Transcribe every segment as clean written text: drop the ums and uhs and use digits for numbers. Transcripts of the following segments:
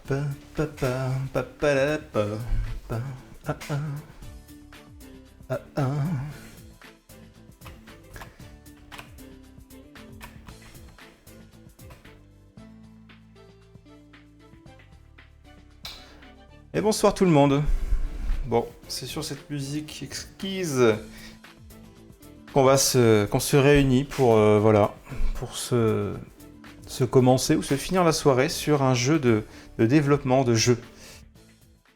Pa, pa, pa, pa, pa, la, pa, pa, ah, ah, ah, ah. Et bonsoir tout le monde. Bon, c'est sur cette musique exquise qu'on se réunit pour voilà, pour se commencer ou se finir la soirée sur un jeu de développement de jeu.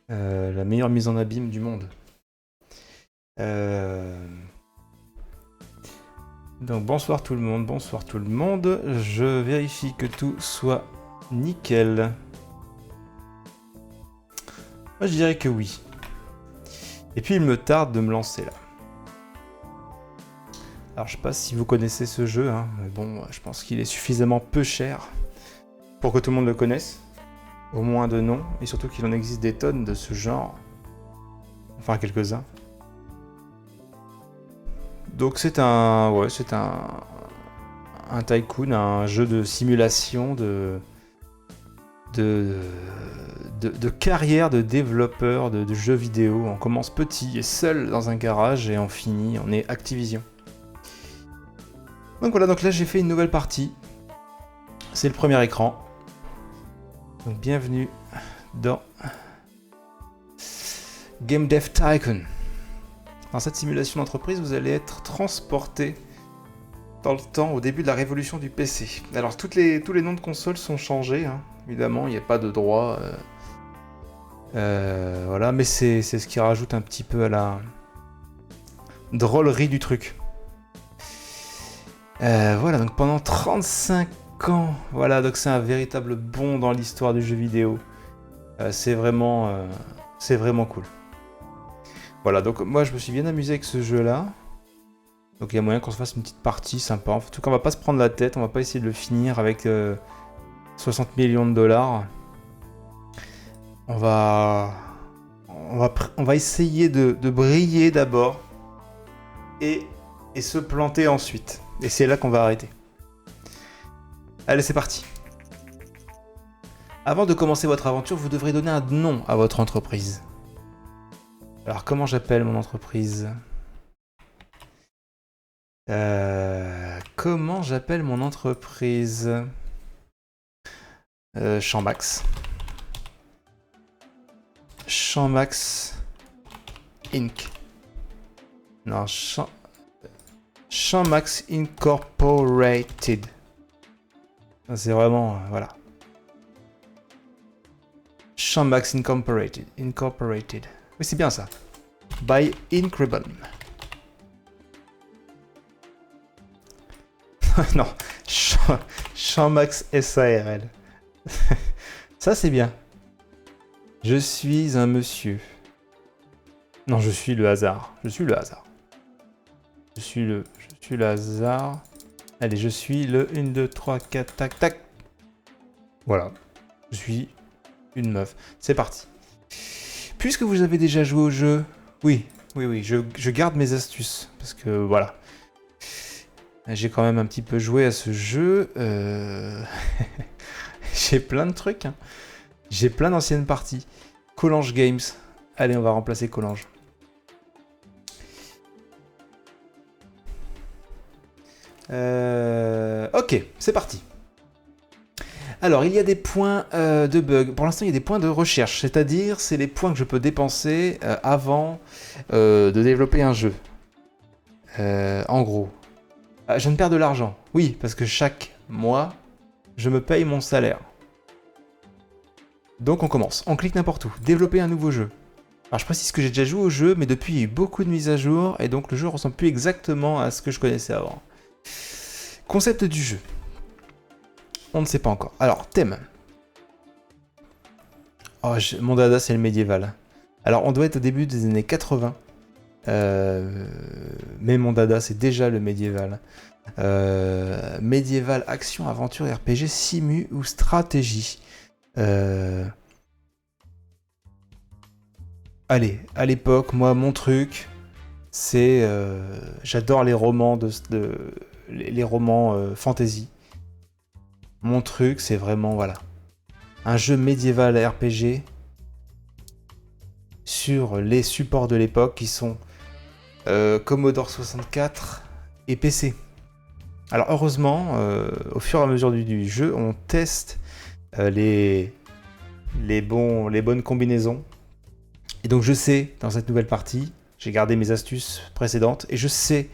La meilleure mise en abîme du monde. Donc bonsoir tout le monde, bonsoir tout le monde. Je vérifie que tout soit nickel. Moi je dirais que oui. Et puis il me tarde de me lancer là. Alors je sais pas si vous connaissez ce jeu, hein, mais bon, je pense qu'il est suffisamment peu cher pour que tout le monde le connaisse. Au moins de nom, et surtout qu'il en existe des tonnes de ce genre. Enfin quelques-uns. Donc c'est un tycoon, un jeu de simulation de carrière de développeur de jeux vidéo. On commence petit et seul dans un garage et on finit, on est Activision. Donc voilà, donc là j'ai fait une nouvelle partie. C'est le premier écran. Donc bienvenue dans Game Dev Tycoon. Dans cette simulation d'entreprise, vous allez être transporté dans le temps au début de la révolution du PC. Alors tous les noms de consoles sont changés, hein. Évidemment, il n'y a pas de droit. Voilà, mais c'est ce qui rajoute un petit peu à la drôlerie du truc. Voilà, donc pendant 35 ans, voilà, donc c'est un véritable bond dans l'histoire du jeu vidéo. C'est vraiment cool. Voilà, donc moi je me suis bien amusé avec ce jeu-là. Donc il y a moyen qu'on se fasse une petite partie sympa. En tout cas, on va pas se prendre la tête, on va pas essayer de le finir avec 60 millions de dollars. On va essayer de briller d'abord et se planter ensuite. Et c'est là qu'on va arrêter. Allez, c'est parti. Avant de commencer votre aventure, vous devrez donner un nom à votre entreprise. Alors, comment j'appelle mon entreprise ? Comment j'appelle mon entreprise ? Champmax. Champmax Inc. Non, Champmax Incorporated. C'est vraiment... voilà. Champmax Incorporated. Oui, c'est bien ça. By Incredible. Non, Champmax SARL. Ça, c'est bien. Je suis un monsieur. Non, je suis le hasard. Je suis le hasard. Allez, je suis le 1, 2, 3, 4, tac, tac. Voilà. Je suis une meuf. C'est parti. Puisque vous avez déjà joué au jeu, oui, je garde mes astuces. Parce que, voilà. J'ai quand même un petit peu joué à ce jeu. J'ai plein de trucs, hein. J'ai plein d'anciennes parties. Collange Games. Allez, on va remplacer Collange. Ok, c'est parti. Alors, il y a des points de bug. Pour l'instant, il y a des points de recherche. C'est-à-dire, c'est les points que je peux dépenser avant de développer un jeu. En gros. Je ne perds de l'argent. Oui, parce que chaque mois, je me paye mon salaire. Donc on commence. On clique n'importe où. Développer un nouveau jeu. Alors je précise que j'ai déjà joué au jeu, mais depuis il y a eu beaucoup de mises à jour, et donc le jeu ressemble plus exactement à ce que je connaissais avant. Concept du jeu. On ne sait pas encore. Alors, thème. Oh, mon dada, c'est le médiéval. Alors, on doit être au début des années 80. Mais mon dada, c'est déjà le médiéval. Médiéval, action, aventure, RPG, simu ou stratégie. Allez, à l'époque, moi, mon truc, c'est... j'adore les romans les romans fantasy. Mon truc, c'est vraiment, voilà. un jeu médiéval RPG sur les supports de l'époque qui sont Commodore 64 et PC. Alors heureusement, au fur et à mesure du jeu, on teste les bonnes combinaisons. Et donc je sais, dans cette nouvelle partie, j'ai gardé mes astuces précédentes, et je sais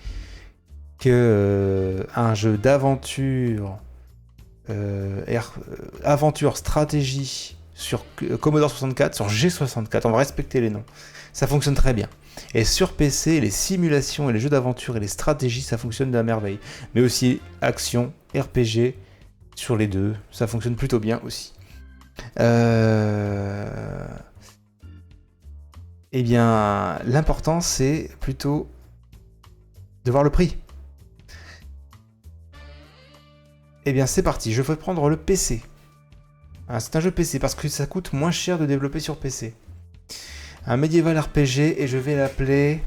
que un jeu d'aventure, aventure stratégie sur Commodore 64, sur G64, on va respecter les noms, ça fonctionne très bien. Et sur PC, les simulations et les jeux d'aventure et les stratégies, ça fonctionne de la merveille. Mais aussi action, RPG, sur les deux, ça fonctionne plutôt bien aussi. Eh bien, l'important, c'est plutôt de voir le prix. Eh bien, c'est parti, je vais prendre le PC. Ah, c'est un jeu PC parce que ça coûte moins cher de développer sur PC. Un médiéval RPG et je vais l'appeler...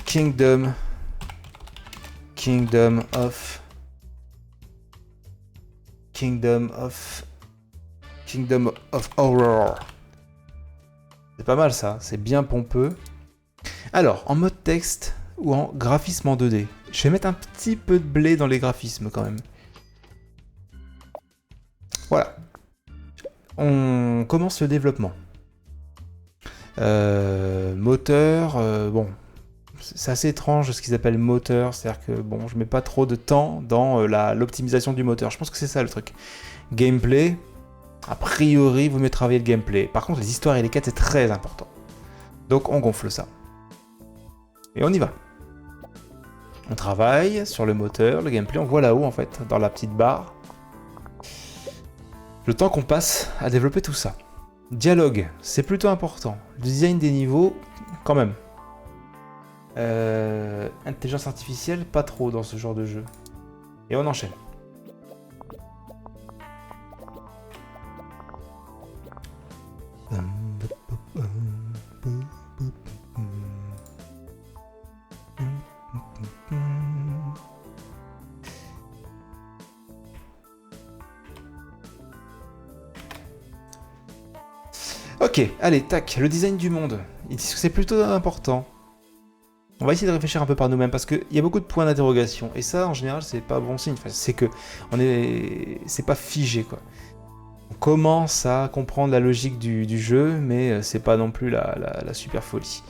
Kingdom of Horror. C'est pas mal ça, c'est bien pompeux. Alors, en mode texte ou en graphisme en 2D. Je vais mettre un petit peu de blé dans les graphismes quand même. Voilà. On commence le développement. Moteur, bon, c'est assez étrange ce qu'ils appellent moteur, c'est-à-dire que bon, je mets pas trop de temps dans l'optimisation du moteur. Je pense que c'est ça le truc. Gameplay, a priori, vous mieux travailler le gameplay. Par contre, les histoires et les quêtes, c'est très important. Donc on gonfle ça. Et on y va. On travaille sur le moteur, le gameplay, on voit là-haut en fait, dans la petite barre. Le temps qu'on passe à développer tout ça. Dialogue, c'est plutôt important. Le design des niveaux, quand même. Intelligence artificielle, pas trop dans ce genre de jeu. Et on enchaîne. Ok, allez, tac, le design du monde. Ils disent que c'est plutôt important. On va essayer de réfléchir un peu par nous-mêmes parce qu'il y a beaucoup de points d'interrogation. Et ça, en général, c'est pas bon signe. Enfin, c'est que c'est pas figé, quoi. On commence à comprendre la logique du jeu, mais c'est pas non plus la super folie.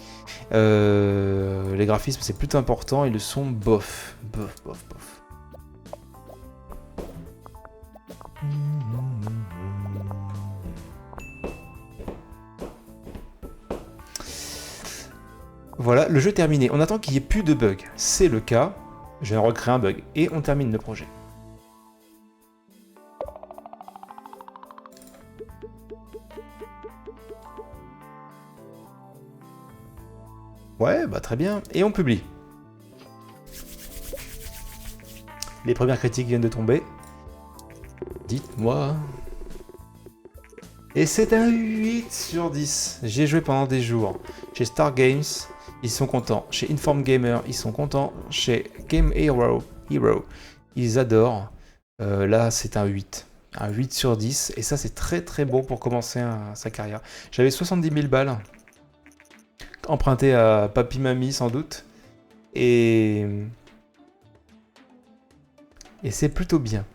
Les graphismes, c'est plutôt important et le son, bof. Bof, bof, bof. Voilà, le jeu est terminé. On attend qu'il n'y ait plus de bugs. C'est le cas. Je vais recréer un bug. Et on termine le projet. Ouais, bah très bien. Et on publie. Les premières critiques viennent de tomber. Dites-moi. Et c'est un 8 sur 10. J'ai joué pendant des jours. Chez Star Games, ils sont contents. Chez Inform Gamer, ils sont contents. Chez Game Hero, ils adorent. Là, c'est un 8. Un 8 sur 10. Et ça, c'est très très bon pour commencer sa carrière. J'avais 70 000 balles. Emprunté à Papy Mamie, sans doute. Et c'est plutôt bien.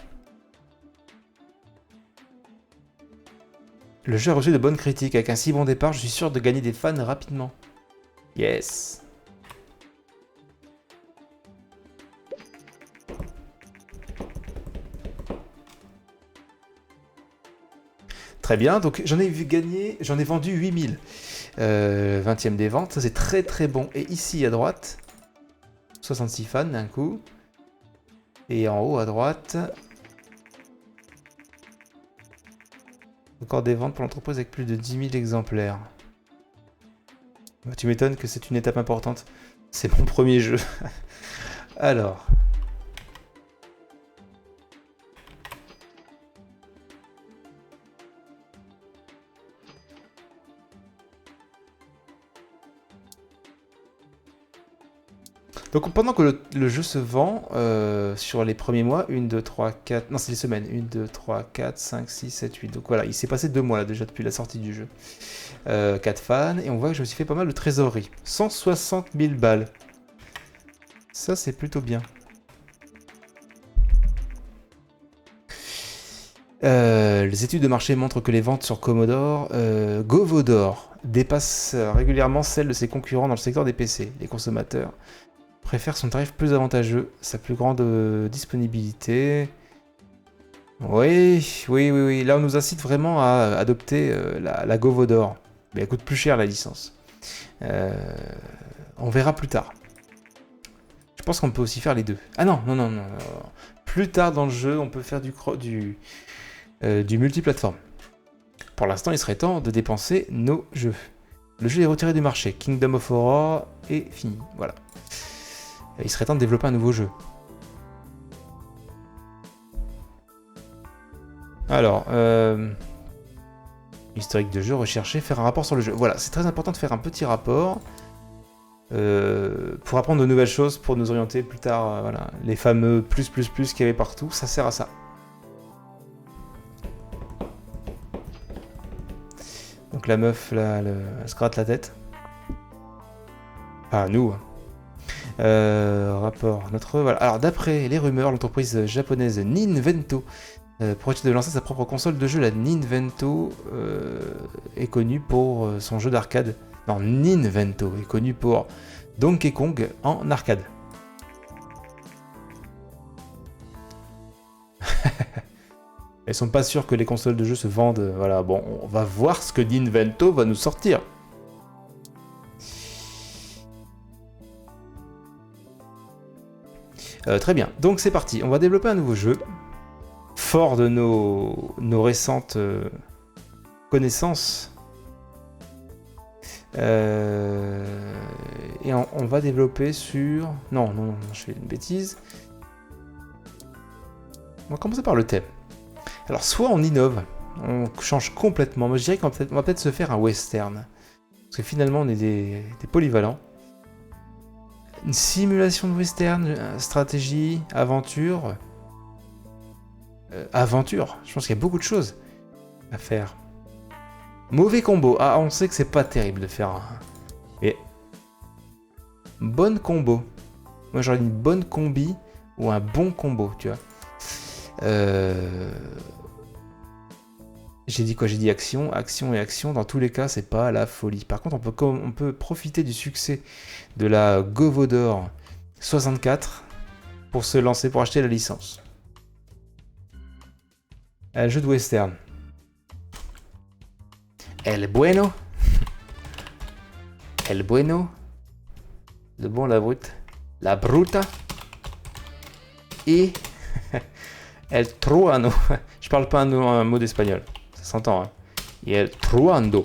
Le jeu a reçu de bonnes critiques. Avec un si bon départ, je suis sûr de gagner des fans rapidement. Yes. Très bien, donc j'en ai vendu 8000. 20e des ventes, ça c'est très très bon. Et ici à droite, 66 fans d'un coup. Et en haut à droite, encore des ventes pour l'entreprise avec plus de 10 000 exemplaires. Tu m'étonnes que c'est une étape importante. C'est mon premier jeu. Alors. Donc pendant que le jeu se vend, sur les premiers mois, 1, 2, 3, 4... Non, c'est les semaines. 1, 2, 3, 4, 5, 6, 7, 8. Donc voilà, il s'est passé 2 mois là déjà depuis la sortie du jeu. 4 fans, et on voit que je me suis fait pas mal de trésorerie. 160 000 balles. Ça, c'est plutôt bien. Les études de marché montrent que les ventes sur Commodore, Govodor, dépassent régulièrement celles de ses concurrents dans le secteur des PC. Les consommateurs préfèrent son tarif plus avantageux, sa plus grande disponibilité. Oui. Là, on nous incite vraiment à adopter la Govodor. Mais elle coûte plus cher la licence. On verra plus tard. Je pense qu'on peut aussi faire les deux. Ah non. Plus tard dans le jeu, on peut faire du multiplateforme. Pour l'instant, il serait temps de dépenser nos jeux. Le jeu est retiré du marché. Kingdom of Aurora est fini. Voilà. Il serait temps de développer un nouveau jeu. Alors, historique de jeu, rechercher, faire un rapport sur le jeu. Voilà, c'est très important de faire un petit rapport pour apprendre de nouvelles choses, pour nous orienter plus tard. Voilà, les fameux plus qu'il y avait partout, ça sert à ça. Donc la meuf, là, elle se gratte la tête. Ah, nous. Rapport, voilà. Alors, d'après les rumeurs, l'entreprise japonaise Ninvento projette de lancer sa propre console de jeu. La Ninvento est connue pour son jeu d'arcade. Non, Ninvento est connue pour Donkey Kong en arcade. Elles sont pas sûres que les consoles de jeu se vendent. Voilà, bon, on va voir ce que Ninvento va nous sortir. Très bien, donc c'est parti. On va développer un nouveau jeu. Fort de nos récentes connaissances. Et on va développer sur... Non, je fais une bêtise. On va commencer par le thème. Alors, soit on innove, on change complètement. Moi, je dirais qu'on va peut-être se faire un western. Parce que finalement, on est des polyvalents. Une simulation de western, stratégie, aventure. Aventure, je pense qu'il y a beaucoup de choses à faire. Mauvais combo. Ah, on sait que c'est pas terrible de faire un... Mais... bonne combo. Moi, j'aurais une bonne combi ou un bon combo, tu vois. J'ai dit quoi? J'ai dit action, action et action. Dans tous les cas, c'est pas la folie. Par contre, on peut profiter du succès de la Govodor 64 pour se lancer, pour acheter la licence. Un jeu de western. El bueno. El bueno. Le bon, la brute. La bruta. Et... El truano. Je parle pas un mot d'espagnol. Ça s'entend, hein. Et El truando.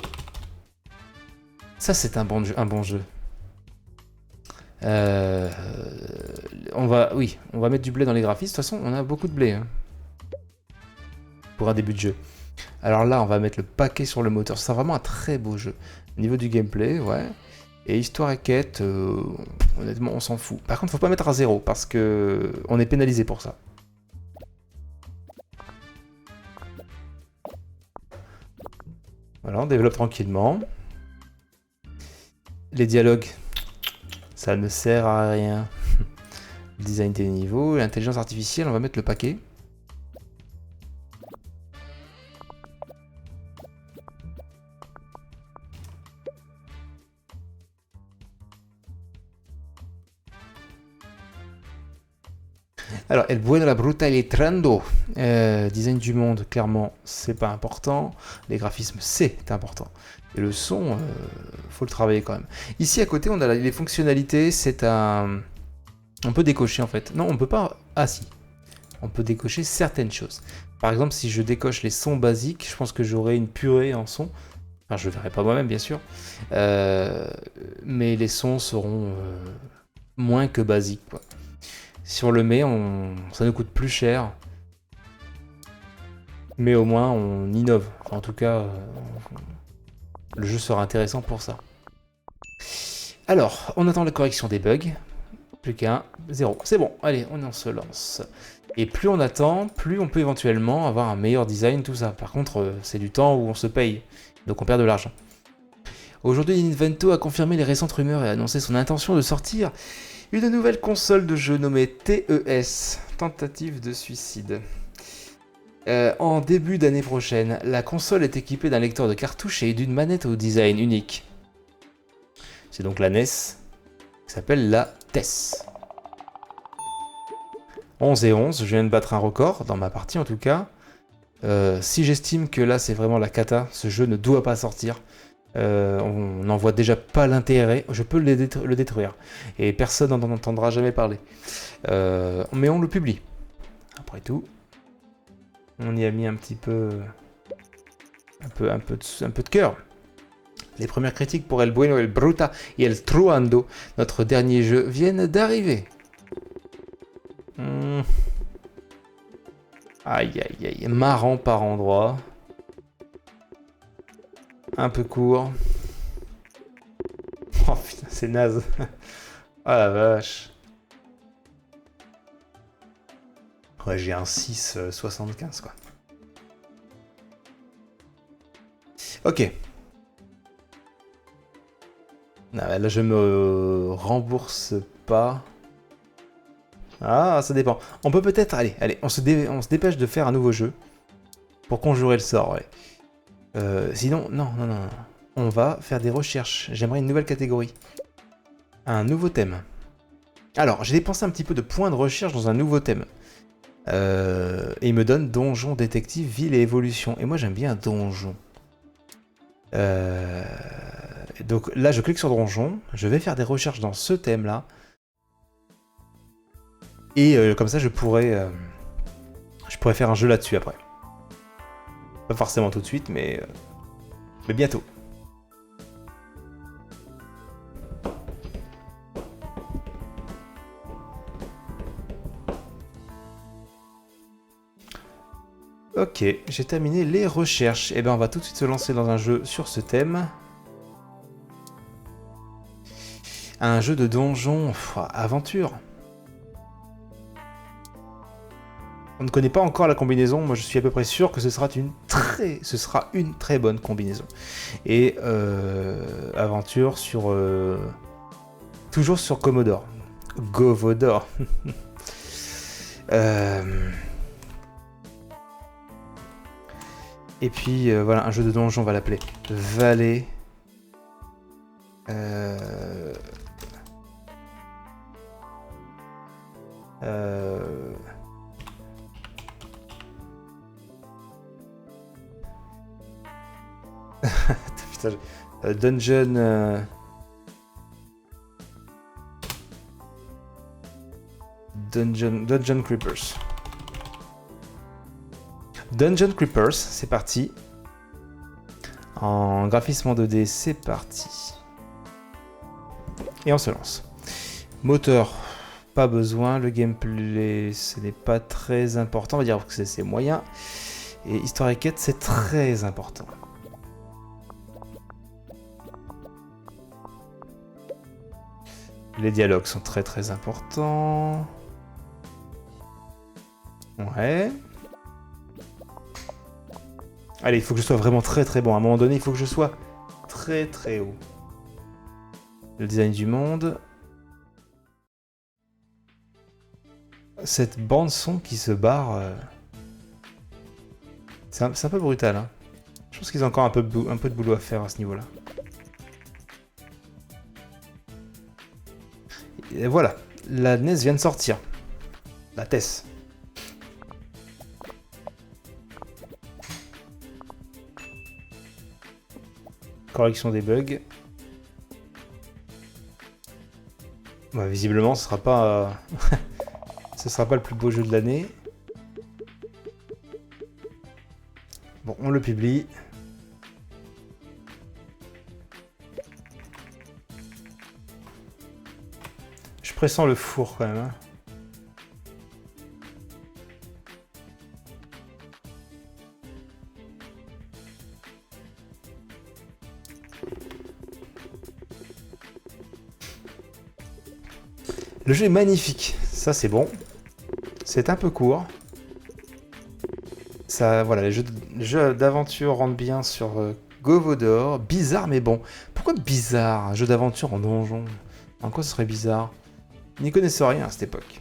Ça, c'est un bon jeu. On va mettre du blé dans les graphismes. De toute façon, on a beaucoup de blé, hein, pour un début de jeu. Alors là, on va mettre le paquet sur le moteur. C'est vraiment un très beau jeu. Au niveau du gameplay, ouais. Et histoire et quête, honnêtement, on s'en fout. Par contre, faut pas mettre à 0 parce que on est pénalisé pour ça. Voilà, on développe tranquillement. Les dialogues, ça ne sert à rien. Le design des niveaux, l'intelligence artificielle, on va mettre le paquet. Alors, El bueno, la bruta, el trando. Design du monde, clairement, c'est pas important. Les graphismes, c'est important. Et le son, faut le travailler quand même. Ici, à côté, on a les fonctionnalités. C'est un... On peut décocher, en fait. Non, on peut pas... Ah, si. On peut décocher certaines choses. Par exemple, si je décoche les sons basiques, je pense que j'aurai une purée en son. Enfin, je le verrai pas moi-même, bien sûr. Mais les sons seront moins que basiques, quoi. Si on le met, ça nous coûte plus cher. Mais au moins, on innove. Enfin, en tout cas, le jeu sera intéressant pour ça. Alors, on attend la correction des bugs. Plus qu'un, 0. C'est bon, allez, on se lance. Et plus on attend, plus on peut éventuellement avoir un meilleur design, tout ça. Par contre, c'est du temps où on se paye, donc on perd de l'argent. Aujourd'hui, Invento a confirmé les récentes rumeurs et a annoncé son intention de sortir une nouvelle console de jeu nommée TES, Tentative de suicide. En début d'année prochaine, la console est équipée d'un lecteur de cartouches et d'une manette au design unique. C'est donc la NES, qui s'appelle la TES. 11 et 11, je viens de battre un record, dans ma partie en tout cas. Si j'estime que là c'est vraiment la cata, ce jeu ne doit pas sortir. On n'en voit déjà pas l'intérêt, je peux le détruire. Et personne n'en entendra jamais parler. Mais on le publie. Après tout, on y a mis un petit peu... un peu de cœur. Les premières critiques pour El Bueno, El Bruta et El Truando, notre dernier jeu, viennent d'arriver. Aïe aïe aïe, marrant par endroits. Un peu court. Oh putain, c'est naze. Oh la vache. Ouais, j'ai un 6,75 quoi. Ok. Non, là, je me rembourse pas. Ah, ça dépend. On peut peut-être... Allez, on se dépêche de faire un nouveau jeu. Pour conjurer le sort, ouais. Sinon, non. On va faire des recherches. J'aimerais une nouvelle catégorie. Un nouveau thème. Alors, j'ai dépensé un petit peu de points de recherche dans un nouveau thème. Et il me donne donjon, détective, ville et évolution. Et moi, j'aime bien donjon. Donc là, je clique sur donjon. Je vais faire des recherches dans ce thème-là. Et comme ça, je pourrais faire un jeu là-dessus après. Pas forcément tout de suite, mais bientôt. Ok, j'ai terminé les recherches. Et ben, on va tout de suite se lancer dans un jeu sur ce thème. Un jeu de donjon, aventure. On ne connaît pas encore la combinaison, moi je suis à peu près sûr que ce sera une très bonne combinaison. Et aventure sur... toujours sur Commodore. Govodore. Et puis voilà, un jeu de donjon, on va l'appeler Vallée. Putain, Dungeon... Dungeon Creepers. Dungeon Creepers, c'est parti. En graphisme en 2D, c'est parti. Et on se lance. Moteur, pas besoin. Le gameplay, ce n'est pas très important. On va dire que c'est moyen. Et histoire et quête, c'est très important. Les dialogues sont très très importants. Ouais. Allez, il faut que je sois vraiment très très bon. À un moment donné, il faut que je sois très très haut. Le design du monde. Cette bande son qui se barre... C'est un peu brutal. Hein. Je pense qu'ils ont encore un peu de boulot à faire à ce niveau-là. Et voilà, la NES vient de sortir. La TES. Correction des bugs. Bah, visiblement, ce sera pas... ce sera pas le plus beau jeu de l'année. Bon, on le publie. Je pressens le four quand même. Hein. Le jeu est magnifique, ça c'est bon. C'est un peu court. Ça, voilà, les jeux d'aventure rentrent bien sur Govodor. Bizarre mais bon. Pourquoi bizarre, un jeu d'aventure en donjon? En quoi ce serait bizarre? Ils n'y connaissent rien à cette époque.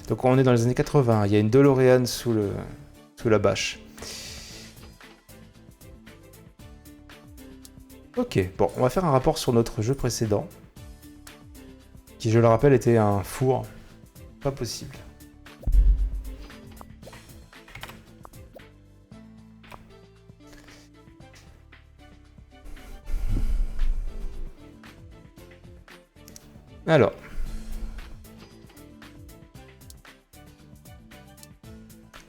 Donc on est dans les années 80, il y a une DeLorean sous la bâche. Ok, bon, on va faire un rapport sur notre jeu précédent, qui je le rappelle était un four. Pas possible. Alors.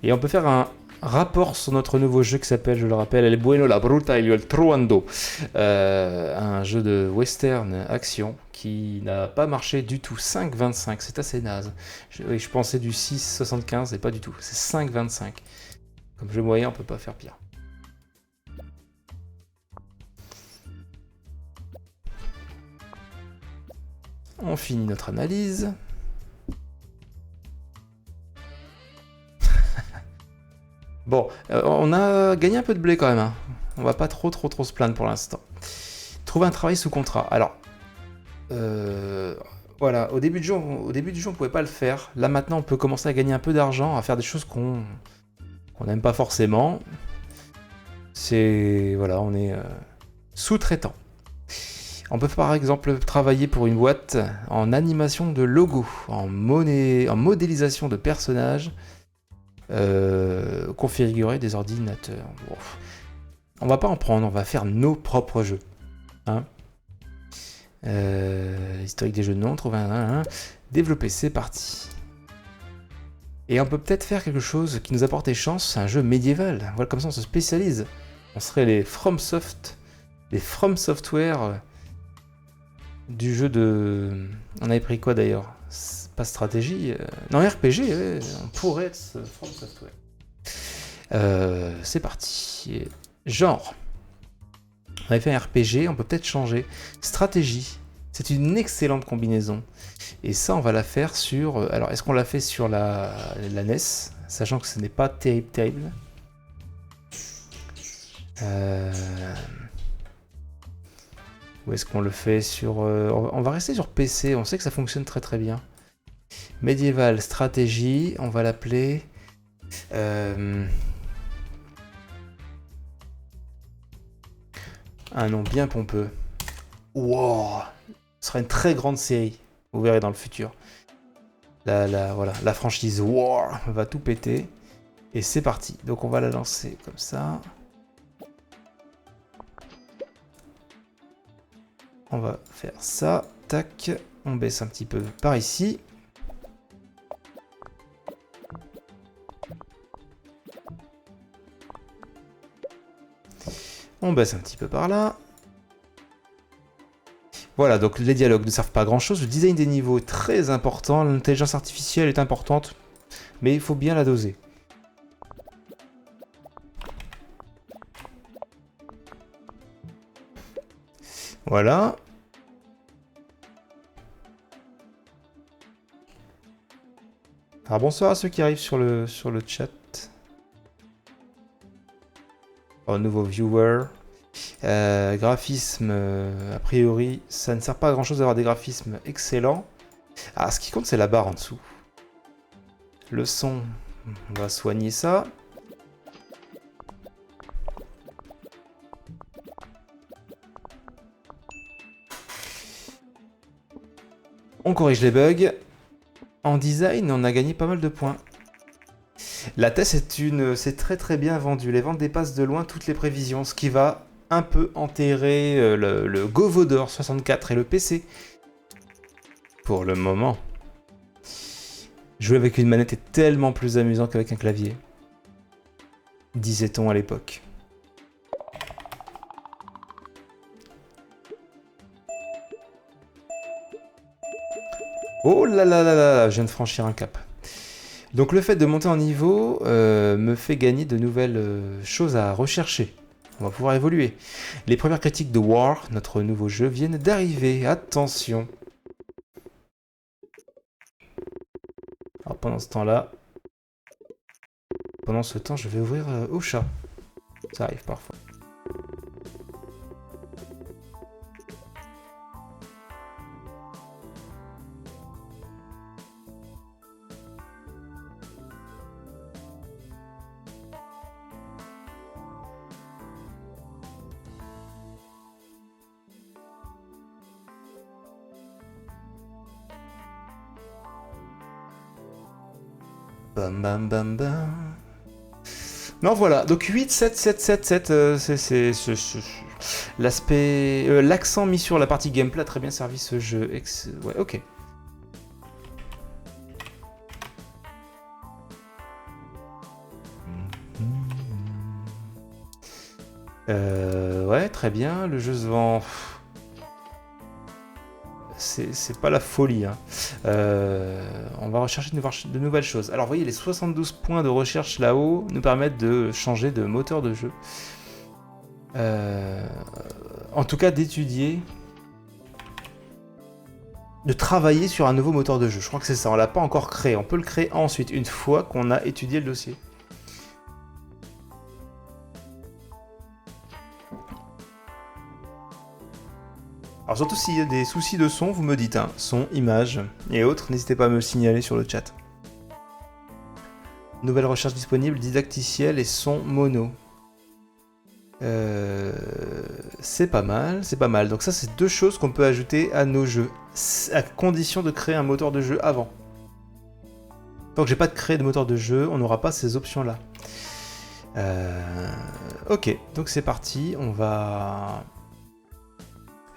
Et on peut faire un rapport sur notre nouveau jeu qui s'appelle, je le rappelle, El Bueno, la Bruta y el Truando. Un jeu de western action qui n'a pas marché du tout. 5,25, c'est assez naze. Je pensais du 6,75 et pas du tout. C'est 5,25. Comme jeu moyen, on peut pas faire pire. On finit notre analyse. Bon, on a gagné un peu de blé quand même. Hein. On va pas trop se plaindre pour l'instant. Trouver un travail sous contrat. Alors, voilà, au début du jeu, on pouvait pas le faire. Là maintenant, on peut commencer à gagner un peu d'argent, à faire des choses qu'on n'aime pas forcément. C'est, voilà, on est sous-traitant. On peut par exemple travailler pour une boîte en animation de logo, en modélisation de personnages. Configurer des ordinateurs. Bon. On va pas en prendre, on va faire nos propres jeux. Hein, historique des jeux de nom, trouver un. Développer, c'est parti. Et on peut peut-être faire quelque chose qui nous apporte des chances, un jeu médiéval. Voilà, comme ça on se spécialise. On serait les From Software du jeu de. On avait pris quoi d'ailleurs? Pas stratégie, non RPG, ouais, on pourrait être From Software. C'est parti. Genre, on avait fait un RPG, on peut peut-être changer. Stratégie, c'est une excellente combinaison. Et ça, on va la faire sur... Alors, est-ce qu'on l'a fait sur la NES, sachant que ce n'est pas terrible. Ou est-ce qu'on le fait sur... on va rester sur PC, on sait que ça fonctionne très très bien. Médiéval, stratégie, on va l'appeler... un nom bien pompeux. Wow, ce sera une très grande série, vous verrez dans le futur. Voilà, la franchise War va tout péter. Et c'est parti. Donc on va la lancer comme ça. On va faire ça. Tac. On baisse un petit peu par ici. On baisse un petit peu par là. Voilà, donc les dialogues ne servent pas à grand chose. Le design des niveaux est très important. L'intelligence artificielle est importante. Mais il faut bien la doser. Voilà. Alors bonsoir à ceux qui arrivent sur le chat. Oh, nouveau viewer. Graphisme, a priori, ça ne sert pas à grand chose d'avoir des graphismes excellents. Ah, ce qui compte, c'est la barre en dessous. Le son, on va soigner ça. On corrige les bugs. En design, on a gagné pas mal de points. La TES c'est très très bien vendu. Les ventes dépassent de loin toutes les prévisions, ce qui va un peu enterrer le Govodor 64 et le PC. Pour le moment. Jouer avec une manette est tellement plus amusant qu'avec un clavier. Disait-on à l'époque. Oh là là là là, je viens de franchir un cap. Donc le fait de monter en niveau me fait gagner de nouvelles choses à rechercher. on va pouvoir évoluer. Les premières critiques de War, notre nouveau jeu, viennent d'arriver. Attention. Alors pendant ce temps-là, je vais ouvrir Ocha. Ça arrive parfois. Bam bam bam bam. Non voilà, donc 8, 7, 7, 7, 7, c'est l'aspect... l'accent mis sur la partie gameplay a très bien servi ce jeu. Ouais, ok. Ouais, très bien, le jeu se vend... C'est pas la folie. Hein. On va rechercher de nouvelles choses. Alors, vous voyez, les 72 points de recherche là-haut nous permettent de changer de moteur de jeu. En tout cas, d'étudier, de travailler sur un nouveau moteur de jeu. Je crois que c'est ça. On l'a pas encore créé. On peut le créer ensuite, une fois qu'on a étudié le dossier. Alors surtout s'il y a des soucis de son, vous me dites, hein, son, image et autres, n'hésitez pas à me le signaler sur le chat. Nouvelle recherche disponible, didacticiel et son mono. C'est pas mal, c'est pas mal. Donc ça c'est deux choses qu'on peut ajouter à nos jeux, à condition de créer un moteur de jeu avant. Tant que j'ai pas de créer de moteur de jeu, on n'aura pas ces options là. Ok, donc c'est parti, on va...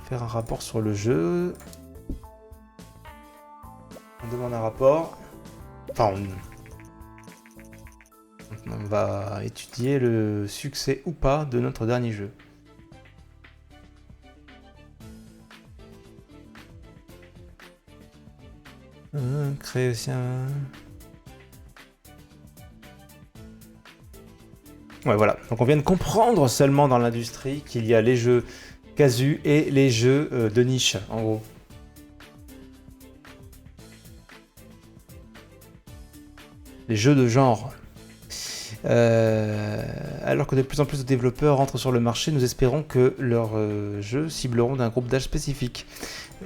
faire un rapport sur le jeu. On demande un rapport. Enfin, on va étudier le succès ou pas de notre dernier jeu. Créer aussi un... Ouais, voilà. Donc on vient de comprendre seulement dans l'industrie qu'il y a les jeux casu et les jeux de niche, en gros. Les jeux de genre. Alors que de plus en plus de développeurs rentrent sur le marché, nous espérons que leurs jeux cibleront d'un groupe d'âge spécifique.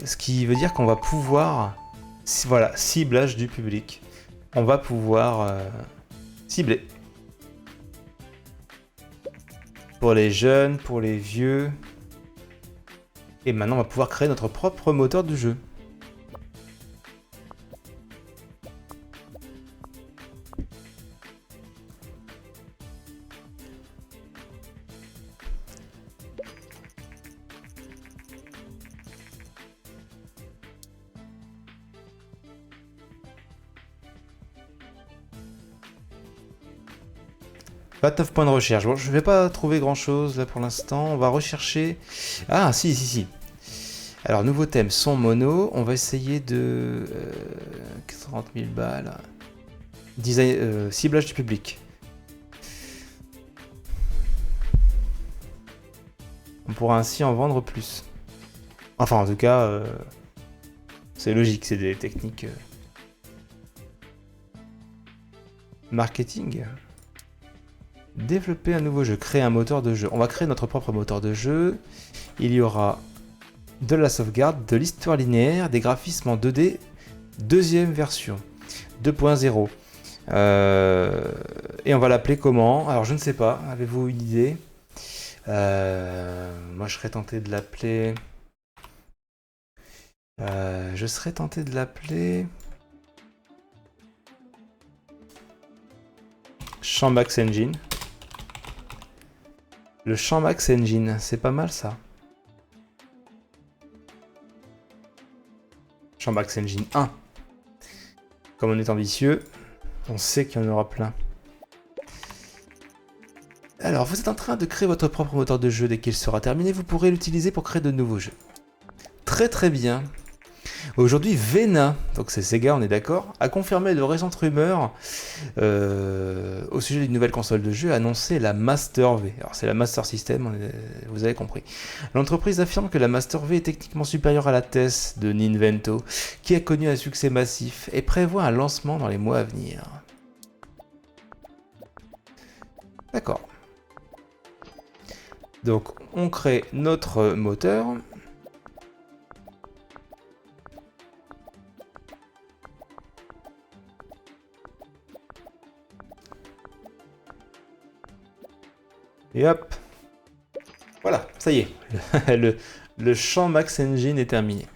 Ce qui veut dire qu'on va pouvoir... Voilà, ciblage du public. On va pouvoir cibler. Pour les jeunes, pour les vieux... Et maintenant, on va pouvoir créer notre propre moteur de jeu. Pas 9 points de recherche. Bon, je vais pas trouver grand chose là pour l'instant. On va rechercher... Ah, si. Alors, nouveau thème, son mono. On va essayer de... 30 000 balles. Design, ciblage du public. On pourra ainsi en vendre plus. Enfin, en tout cas, c'est logique, c'est des techniques... Marketing. Développer un nouveau jeu, créer un moteur de jeu. On va créer notre propre moteur de jeu. Il y aura de la sauvegarde, de l'histoire linéaire, des graphismes en 2D, deuxième version, 2.0. Et on va l'appeler comment? Alors je ne sais pas, avez-vous une idée? Moi je serais tenté de l'appeler... Champ Max Engine. Le Champ Max Engine, c'est pas mal ça. Champ Max Engine 1. Comme on est ambitieux, on sait qu'il y en aura plein. Alors, vous êtes en train de créer votre propre moteur de jeu. Dès qu'il sera terminé, vous pourrez l'utiliser pour créer de nouveaux jeux. Très très bien. Aujourd'hui, Vena, donc c'est Sega, on est d'accord, a confirmé de récentes rumeurs au sujet d'une nouvelle console de jeu, a annoncé la Master V. Alors c'est la Master System, vous avez compris. L'entreprise affirme que la Master V est techniquement supérieure à la TES de Ninvento, qui a connu un succès massif, et prévoit un lancement dans les mois à venir. D'accord. Donc on crée notre moteur. Et hop. Voilà, ça y est. le champ Max Engine est terminé.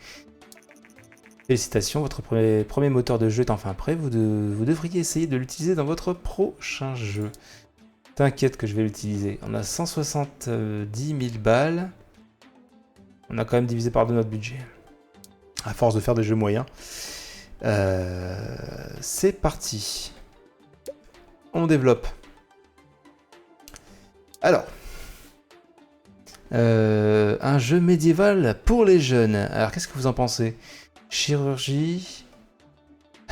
Félicitations, votre premier moteur de jeu est enfin prêt. Vous devriez essayer de l'utiliser dans votre prochain jeu. T'inquiète que je vais l'utiliser. On a 170 000 balles. On a quand même divisé par deux notre budget. À force de faire des jeux moyens. C'est parti. On développe. Alors. Un jeu médiéval pour les jeunes. Alors qu'est-ce que vous en pensez? Chirurgie.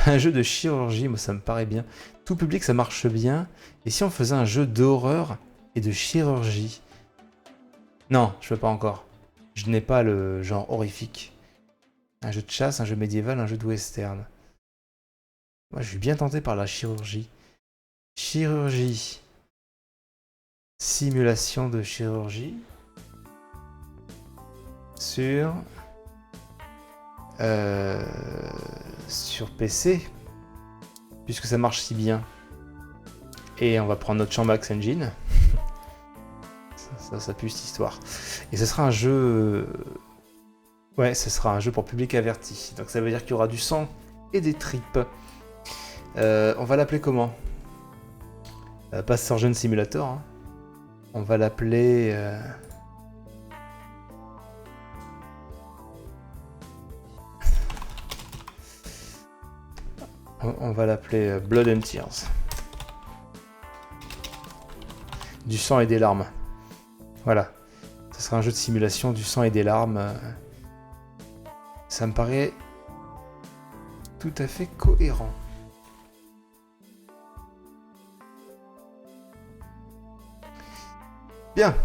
Un jeu de chirurgie, moi ça me paraît bien. Tout public, ça marche bien. Et si on faisait un jeu d'horreur et de chirurgie? Non, je veux pas encore. Je n'ai pas le genre horrifique. Un jeu de chasse, un jeu médiéval, un jeu de western. Moi, je suis bien tenté par la chirurgie. Chirurgie. Simulation de chirurgie. Sur PC. Puisque ça marche si bien. Et on va prendre notre champ Max Engine. ça pue cette histoire. Et ce sera un jeu... Ouais, ce sera un jeu pour public averti. Donc ça veut dire qu'il y aura du sang et des tripes. On va l'appeler comment? Pas Surgeon Simulator. Hein. On va l'appeler... On va l'appeler Blood and Tears. Du sang et des larmes. Voilà. Ce sera un jeu de simulation du sang et des larmes. Ça me paraît tout à fait cohérent. Bien.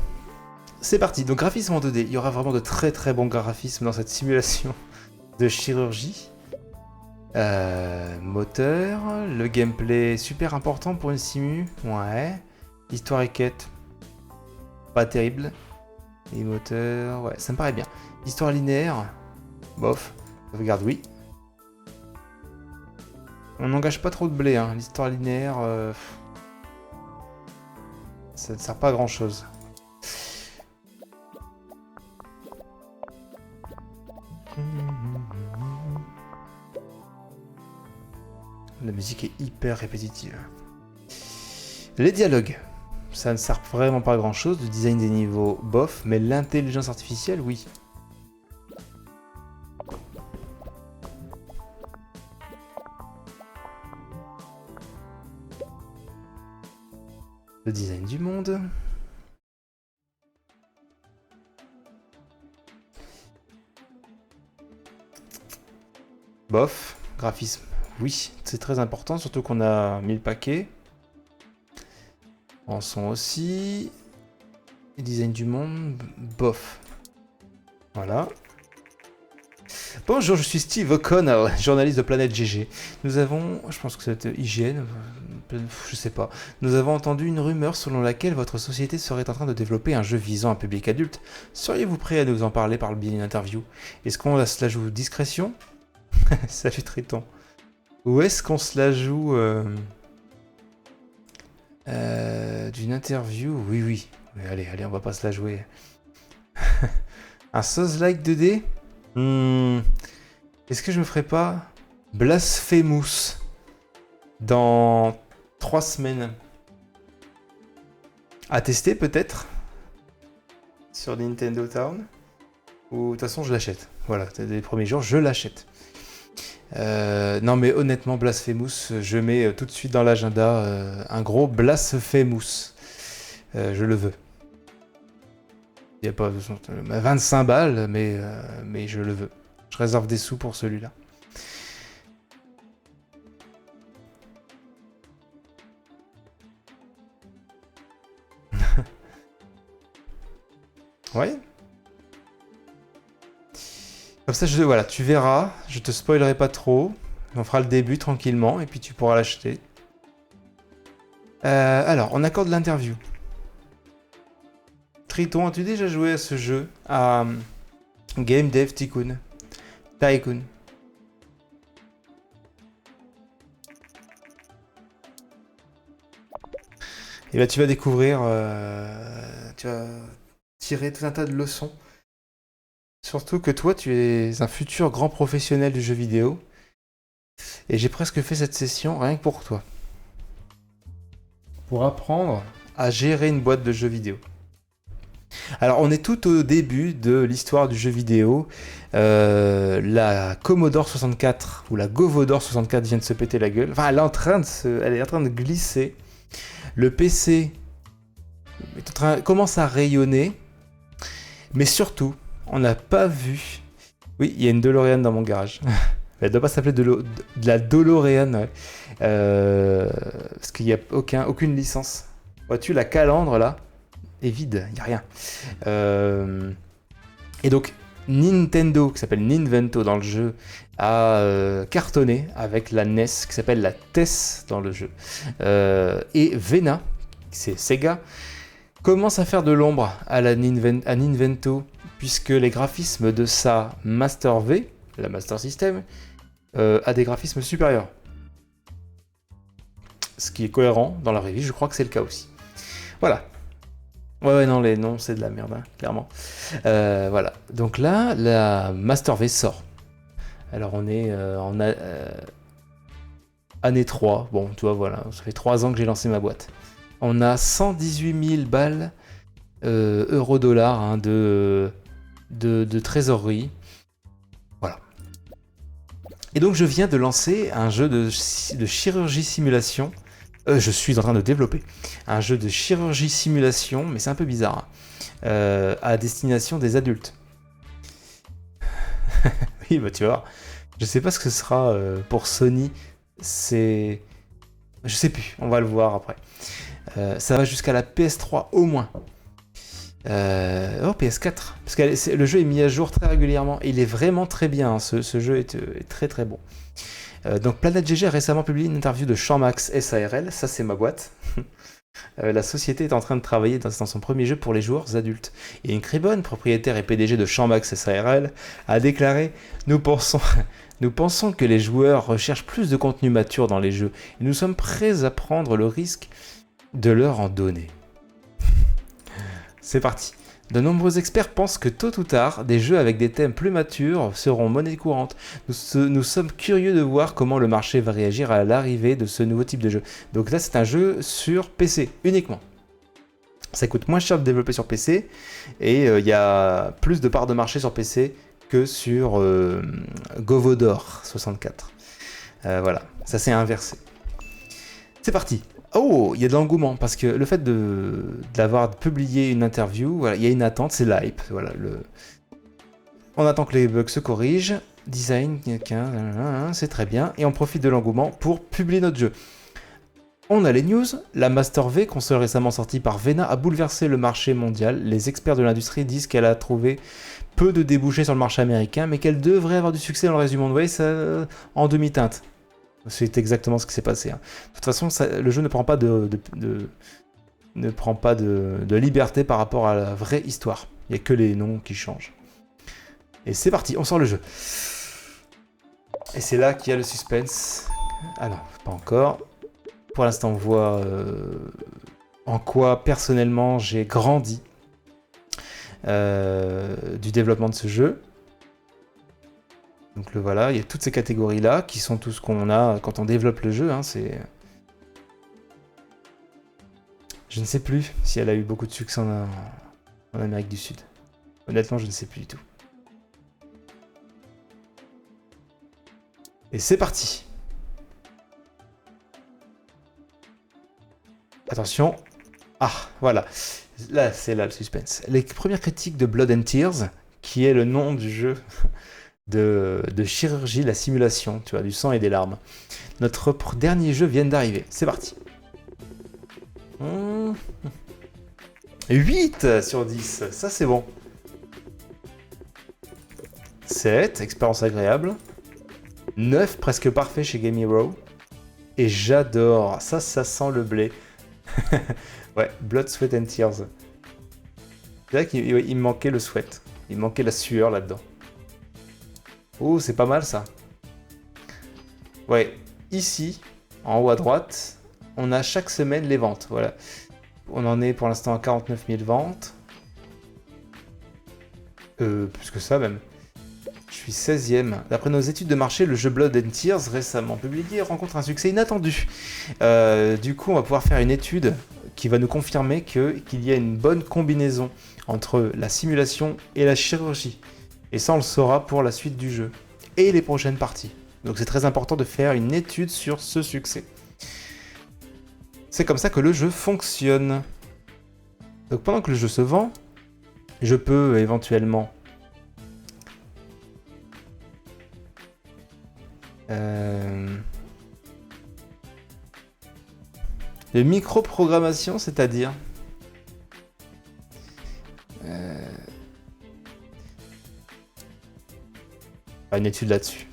C'est parti. Donc graphisme en 2D. Il y aura vraiment de très très bons graphismes dans cette simulation de chirurgie. Moteur, le gameplay super important pour une simu, ouais. Histoire et quête, pas terrible. Et moteur, ouais, ça me paraît bien. Histoire linéaire, bof. Regarde, oui. On n'engage pas trop de blé, hein. L'histoire linéaire, ça ne sert pas à grand chose. La musique est hyper répétitive. Les dialogues, ça ne sert vraiment pas à grand chose. Le design des niveaux, bof. Mais l'intelligence artificielle, oui. Le design du monde. Bof. Graphisme. Oui, c'est très important, surtout qu'on a 1000 paquets. En son aussi. Et design du monde, bof. Voilà. Bonjour, je suis Steve O'Connell, journaliste de Planète GG. Nous avons, je pense que c'est hygiène, je sais pas. Nous avons entendu une rumeur selon laquelle votre société serait en train de développer un jeu visant un public adulte. Seriez-vous prêt à nous en parler par le biais d'une interview? Est-ce qu'on se la joue discrétion? Salut Triton. Où est-ce qu'on se la joue d'une interview? Oui. Allez, on va pas se la jouer. Un Souls-like 2D? Est-ce que je me ferais pas Blasphemous dans 3 semaines? À tester peut-être sur Nintendo Town? Ou de toute façon je l'achète. Voilà, les premiers jours je l'achète. Non mais honnêtement Blasphemous, je mets tout de suite dans l'agenda un gros Blasphemous. Je le veux. Il n'y a pas 25 balles, mais je le veux. Je réserve des sous pour celui-là. Ouais. Comme ça, voilà, tu verras. Je te spoilerai pas trop. On fera le début tranquillement et puis tu pourras l'acheter. Alors, on accorde l'interview. Triton, as-tu déjà joué à ce jeu? À Game Dev Tycoon. Tycoon. Et là, tu vas découvrir... tu vas tirer tout un tas de leçons. Surtout que toi, tu es un futur grand professionnel du jeu vidéo. Et j'ai presque fait cette session rien que pour toi. Pour apprendre à gérer une boîte de jeux vidéo. Alors, on est tout au début de l'histoire du jeu vidéo. La Commodore 64 ou la Govodore 64 vient de se péter la gueule. Enfin, elle est en train de glisser. Le PC commence à rayonner. Mais surtout, on n'a pas vu... Oui, il y a une DeLorean dans mon garage. Elle ne doit pas s'appeler de la DeLorean, ouais. Parce qu'il n'y a aucune licence. Vois-tu, la calandre, là, est vide, il n'y a rien. Et donc, Nintendo, qui s'appelle Ninvento dans le jeu, a cartonné avec la NES, qui s'appelle la TES dans le jeu. Et Vena, c'est Sega, commence à faire de l'ombre à Ninvento, puisque les graphismes de sa Master V, la Master System, a des graphismes supérieurs. Ce qui est cohérent dans la vraie vie, je crois que c'est le cas aussi. Voilà. Ouais, non, les noms, c'est de la merde, hein, clairement. Voilà. Donc là, la Master V sort. Alors on est en année 3. Bon, tu vois, voilà, ça fait 3 ans que j'ai lancé ma boîte. On a 118 000 balles, euro-dollars, hein, de trésorerie. Voilà. Et donc je viens de lancer un jeu de chirurgie simulation. Je suis en train de développer un jeu de chirurgie simulation, mais c'est un peu bizarre, hein, à destination des adultes. Oui, bah tu vas voir. Je sais pas ce que ce sera pour Sony. Je sais plus, on va le voir après. Ça va jusqu'à la PS3 au moins. PS4. Parce que le jeu est mis à jour très régulièrement. Et il est vraiment très bien. Hein. Ce jeu est très très bon. Donc Planète GG a récemment publié une interview de Champ-Max SARL. Ça, c'est ma boîte. La société est en train de travailler dans son premier jeu pour les joueurs adultes. Et Ink Ribbon, propriétaire et PDG de Champ-Max SARL, a déclaré « Nous pensons que les joueurs recherchent plus de contenu mature dans les jeux. Et nous sommes prêts à prendre le risque de leur en donner. » C'est parti. De nombreux experts pensent que tôt ou tard, des jeux avec des thèmes plus matures seront monnaie courante. Nous sommes curieux de voir comment le marché va réagir à l'arrivée de ce nouveau type de jeu. Donc là, c'est un jeu sur PC, uniquement. Ça coûte moins cher de développer sur PC, et il y a plus de parts de marché sur PC que sur Govodore 64. Voilà, ça s'est inversé. C'est parti. Oh, il y a de l'engouement, parce que le fait d'avoir publié une interview, voilà, il y a une attente, c'est l'hype. Voilà, on attend que les bugs se corrigent, design, c'est très bien, et on profite de l'engouement pour publier notre jeu. On a les news, la Master V, console récemment sortie par Vena, a bouleversé le marché mondial. Les experts de l'industrie disent qu'elle a trouvé peu de débouchés sur le marché américain, mais qu'elle devrait avoir du succès dans le reste du monde. Vous voyez, ça, en demi-teinte. C'est exactement ce qui s'est passé. Hein. De toute façon, le jeu ne prend pas de liberté par rapport à la vraie histoire. Il n'y a que les noms qui changent. Et c'est parti, on sort le jeu. Et c'est là qu'il y a le suspense. Ah non, pas encore. Pour l'instant, on voit en quoi, personnellement, j'ai grandi du développement de ce jeu. Donc le voilà, il y a toutes ces catégories-là qui sont tout ce qu'on a quand on développe le jeu. Hein, je ne sais plus si elle a eu beaucoup de succès en Amérique du Sud. Honnêtement, je ne sais plus du tout. Et c'est parti. Attention. Ah, voilà. Là, c'est là le suspense. Les premières critiques de Blood and Tears, qui est le nom du jeu de chirurgie, la simulation, tu vois, du sang et des larmes. Notre dernier jeu vient d'arriver. C'est parti. 8 sur 10, ça c'est bon. 7, expérience agréable. 9, presque parfait chez Game Hero. Et j'adore, ça sent le blé. Ouais, Blood, Sweat and Tears. C'est vrai qu'il me manquait le sweat. Il me manquait la sueur là-dedans. Oh, c'est pas mal ça. Ouais, ici, en haut à droite, on a chaque semaine les ventes. Voilà. On en est pour l'instant à 49 000 ventes. Plus que ça même. Je suis 16e. D'après nos études de marché, le jeu Blood and Tears, récemment publié, rencontre un succès inattendu. Du coup, on va pouvoir faire une étude qui va nous confirmer qu'il y a une bonne combinaison entre la simulation et la chirurgie. Et ça, on le saura pour la suite du jeu et les prochaines parties. Donc c'est très important de faire une étude sur ce succès. C'est comme ça que le jeu fonctionne. Donc pendant que le jeu se vend, je peux éventuellement de micro-programmation, c'est-à-dire une étude là-dessus.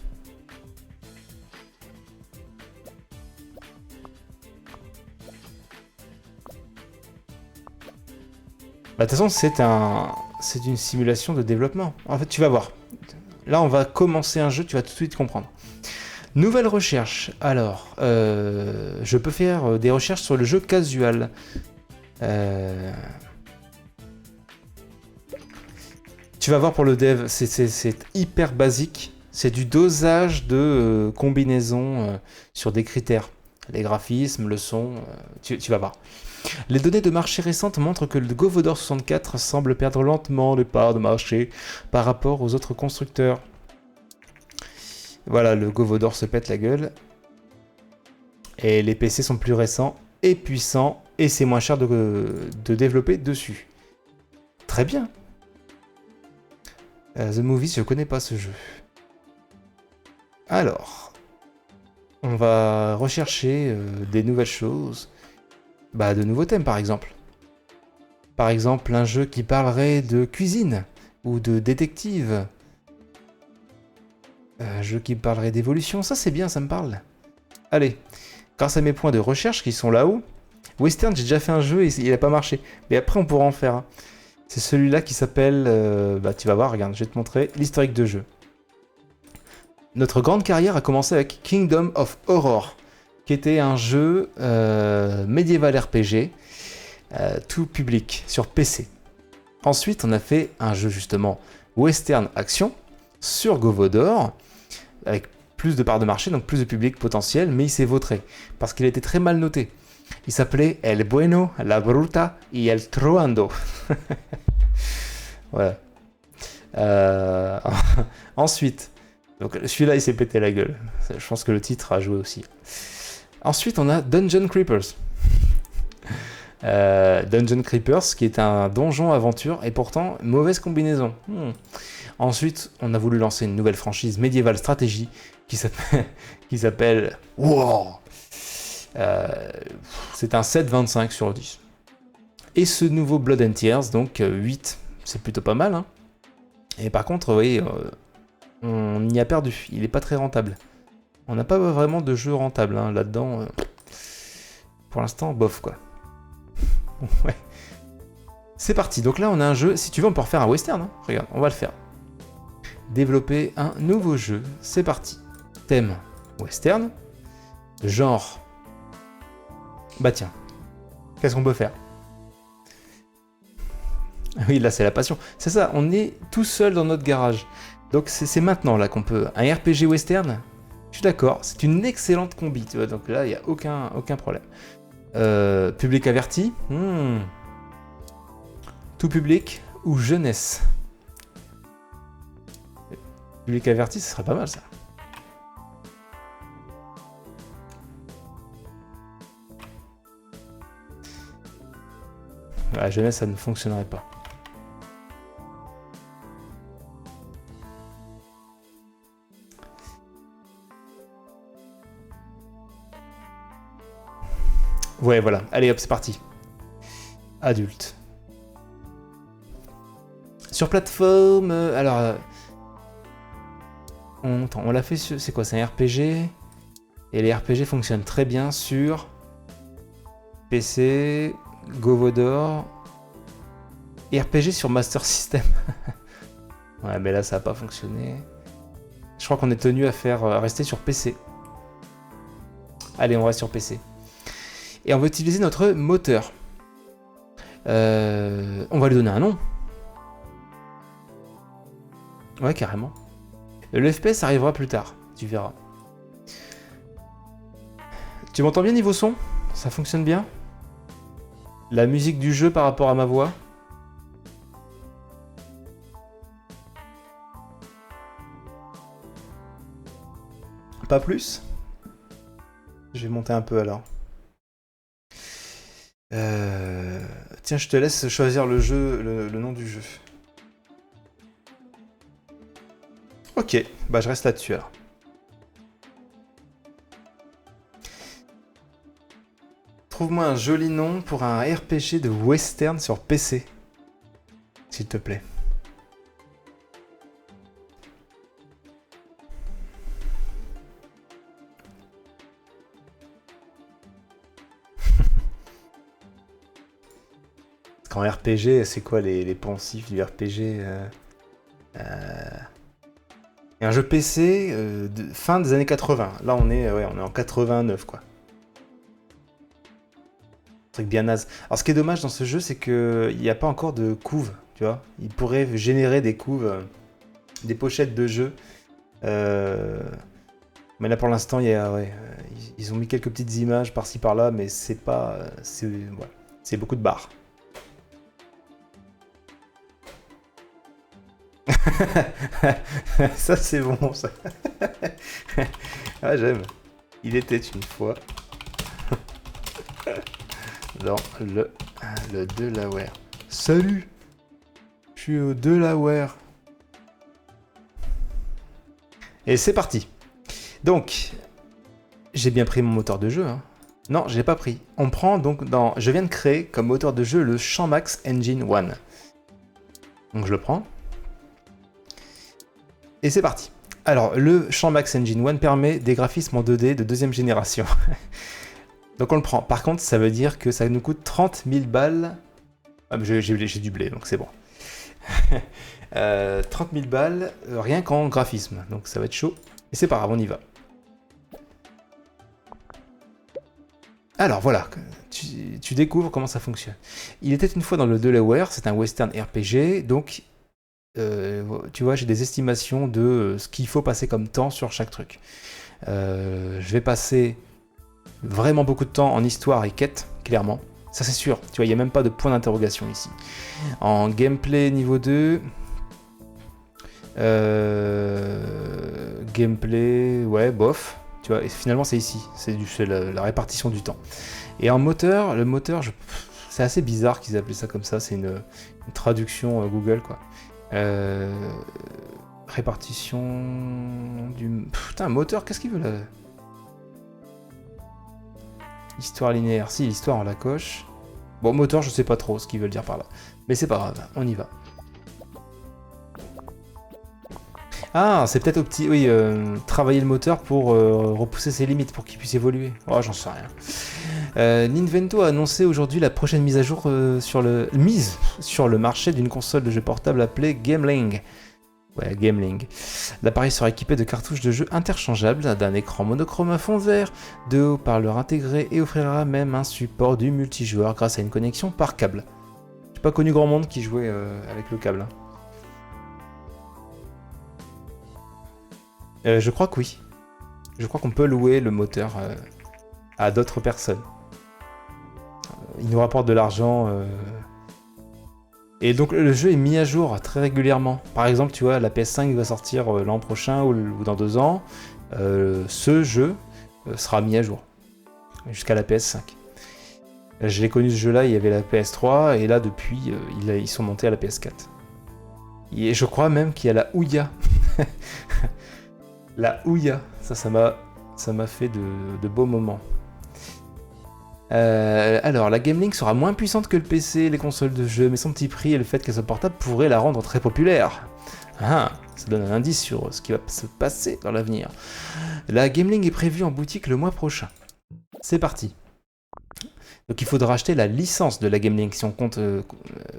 Bah, de toute façon, c'est une simulation de développement. En fait, tu vas voir. Là, on va commencer un jeu, tu vas tout de suite comprendre. Nouvelle recherche. Alors, je peux faire des recherches sur le jeu casual. Tu vas voir pour le dev, c'est hyper basique. C'est du dosage de combinaisons sur des critères. Les graphismes, le son, tu vas voir. Les données de marché récentes montrent que le Govodor 64 semble perdre lentement les parts de marché par rapport aux autres constructeurs. Voilà, le Govodor se pète la gueule. Et les PC sont plus récents et puissants, et c'est moins cher de développer dessus. Très bien. The Movies, je connais pas ce jeu. Alors, on va rechercher des nouvelles choses. Bah, de nouveaux thèmes, par exemple. Par exemple, un jeu qui parlerait de cuisine ou de détective. Un jeu qui parlerait d'évolution, ça c'est bien, ça me parle. Allez, grâce à mes points de recherche qui sont là-haut, Western, j'ai déjà fait un jeu et il n'a pas marché. Mais après, on pourra en faire un. C'est celui-là qui s'appelle... bah, tu vas voir, regarde, je vais te montrer l'historique de jeu. Notre grande carrière a commencé avec Kingdom of Horror, qui était un jeu médiéval RPG, tout public, sur PC. Ensuite, on a fait un jeu justement Western Action, sur Govodor, avec plus de parts de marché, donc plus de public potentiel, mais il s'est vautré, parce qu'il était très mal noté. Il s'appelait El Bueno, La Bruta y El Troando. Voilà. Ensuite, donc celui-là il s'est pété la gueule. Je pense que le titre a joué aussi. Ensuite, on a Dungeon Creepers. Dungeon Creepers, qui est un donjon aventure, et pourtant, mauvaise combinaison. Ensuite, on a voulu lancer une nouvelle franchise médiévale stratégie qui s'appelle War. C'est un 7,25 sur 10. Et ce nouveau Blood and Tears, donc 8, c'est plutôt pas mal. Hein. Et par contre, vous voyez, on y a perdu. Il n'est pas très rentable. On n'a pas vraiment de jeu rentable hein, là-dedans. Pour l'instant, bof quoi. Ouais. C'est parti. Donc là, on a un jeu. Si tu veux, on peut refaire un western. Hein. Regarde, on va le faire. Développer un nouveau jeu. C'est parti. Thème western. Genre. Bah tiens. Qu'est-ce qu'on peut faire? Oui, là, c'est la passion. C'est ça, on est tout seul dans notre garage. Donc c'est maintenant là qu'on peut... Un RPG western, je suis d'accord, c'est une excellente combi, tu vois, donc là, il n'y a aucun problème. Public averti, tout public ou jeunesse. Public averti, ce serait pas mal ça. La jeunesse, ça ne fonctionnerait pas. Ouais, voilà. Allez, hop, c'est parti. Adulte. Sur plateforme... alors... on l'a fait sur... C'est quoi? C'est un RPG. Et les RPG fonctionnent très bien sur... PC... Govodor... Et RPG sur Master System. Ouais, mais là, ça n'a pas fonctionné. Je crois qu'on est tenu à rester sur PC. Allez, on reste sur PC. Et on va utiliser notre moteur. On va lui donner un nom. Ouais, carrément. Le FPS arrivera plus tard, tu verras. Tu m'entends bien niveau son? Ça fonctionne bien? La musique du jeu par rapport à ma voix? Pas plus? Je vais monter un peu alors. Tiens, je te laisse choisir le jeu, le nom du jeu. Ok, bah je reste là-dessus alors. Trouve-moi un joli nom pour un RPG de western sur PC. S'il te plaît. En RPG, c'est quoi les poncifs du RPG Et un jeu PC fin des années 80. Là, on est en 89, quoi. Un truc bien naze. Alors, ce qui est dommage dans ce jeu, c'est qu'il n'y a pas encore de couve, tu vois. Il pourrait générer des couves, des pochettes de jeux. Mais là, pour l'instant, ils ont mis quelques petites images par-ci, par-là, mais c'est pas... c'est beaucoup de barres. Ça c'est bon ça. Ah j'aime. Il était une fois dans le Delaware. Salut. Je suis au Delaware. Et c'est parti. Donc, j'ai bien pris mon moteur de jeu. Hein. Non, je l'ai pas pris. On prend donc dans... Je viens de créer comme moteur de jeu le Champmax Engine 1. Donc je le prends. Et c'est parti. Alors, le Champmax Engine 1 permet des graphismes en 2D de deuxième génération. Donc on le prend. Par contre, ça veut dire que ça nous coûte 30 000 balles. Ah, mais j'ai du blé, donc c'est bon. 30 000 balles, rien qu'en graphisme. Donc ça va être chaud. Et c'est pas grave, on y va. Alors voilà, tu découvres comment ça fonctionne. Il était une fois dans le Delaware, c'est un western RPG, donc tu vois, j'ai des estimations de ce qu'il faut passer comme temps sur chaque truc. Je vais passer vraiment beaucoup de temps en histoire et quête, clairement. Ça c'est sûr, tu vois, il n'y a même pas de point d'interrogation ici. En gameplay niveau 2... gameplay, ouais, bof. Tu vois, et finalement c'est ici, c'est la répartition du temps. Et en moteur, le moteur, c'est assez bizarre qu'ils appelaient ça comme ça, c'est une traduction Google, quoi. Répartition du... Putain, moteur, qu'est-ce qu'il veut là? Histoire linéaire, si, l'histoire on la coche. Bon, moteur, je sais pas trop ce qu'ils veulent dire par là. Mais c'est pas grave, on y va. Ah, c'est peut-être travailler le moteur pour repousser ses limites, pour qu'il puisse évoluer. Oh, j'en sais rien. Ninvento a annoncé aujourd'hui la prochaine mise à jour sur le marché d'une console de jeu portable appelée Gameling. Ouais, Gameling. L'appareil sera équipé de cartouches de jeu interchangeables, d'un écran monochrome à fond vert, de haut-parleurs intégrés et offrira même un support du multijoueur grâce à une connexion par câble. J'ai pas connu grand monde qui jouait avec le câble. Hein. Je crois que oui. Je crois qu'on peut louer le moteur à d'autres personnes. Il nous rapporte de l'argent. Et donc le jeu est mis à jour très régulièrement. Par exemple, tu vois, la PS5 va sortir l'an prochain ou dans 2 ans. Ce jeu sera mis à jour. Jusqu'à la PS5. Je l'ai connu ce jeu-là, il y avait la PS3. Et là, depuis, ils sont montés à la PS4. Et je crois même qu'il y a la Ouya. La Ouya, ça m'a fait de beaux moments. Alors, la Game Link sera moins puissante que le PC et les consoles de jeu, mais son petit prix et le fait qu'elle soit portable pourrait la rendre très populaire. Ah, ça donne un indice sur ce qui va se passer dans l'avenir. La Game Link est prévue en boutique le mois prochain. C'est parti. Donc il faudra acheter la licence de la Game Link si on compte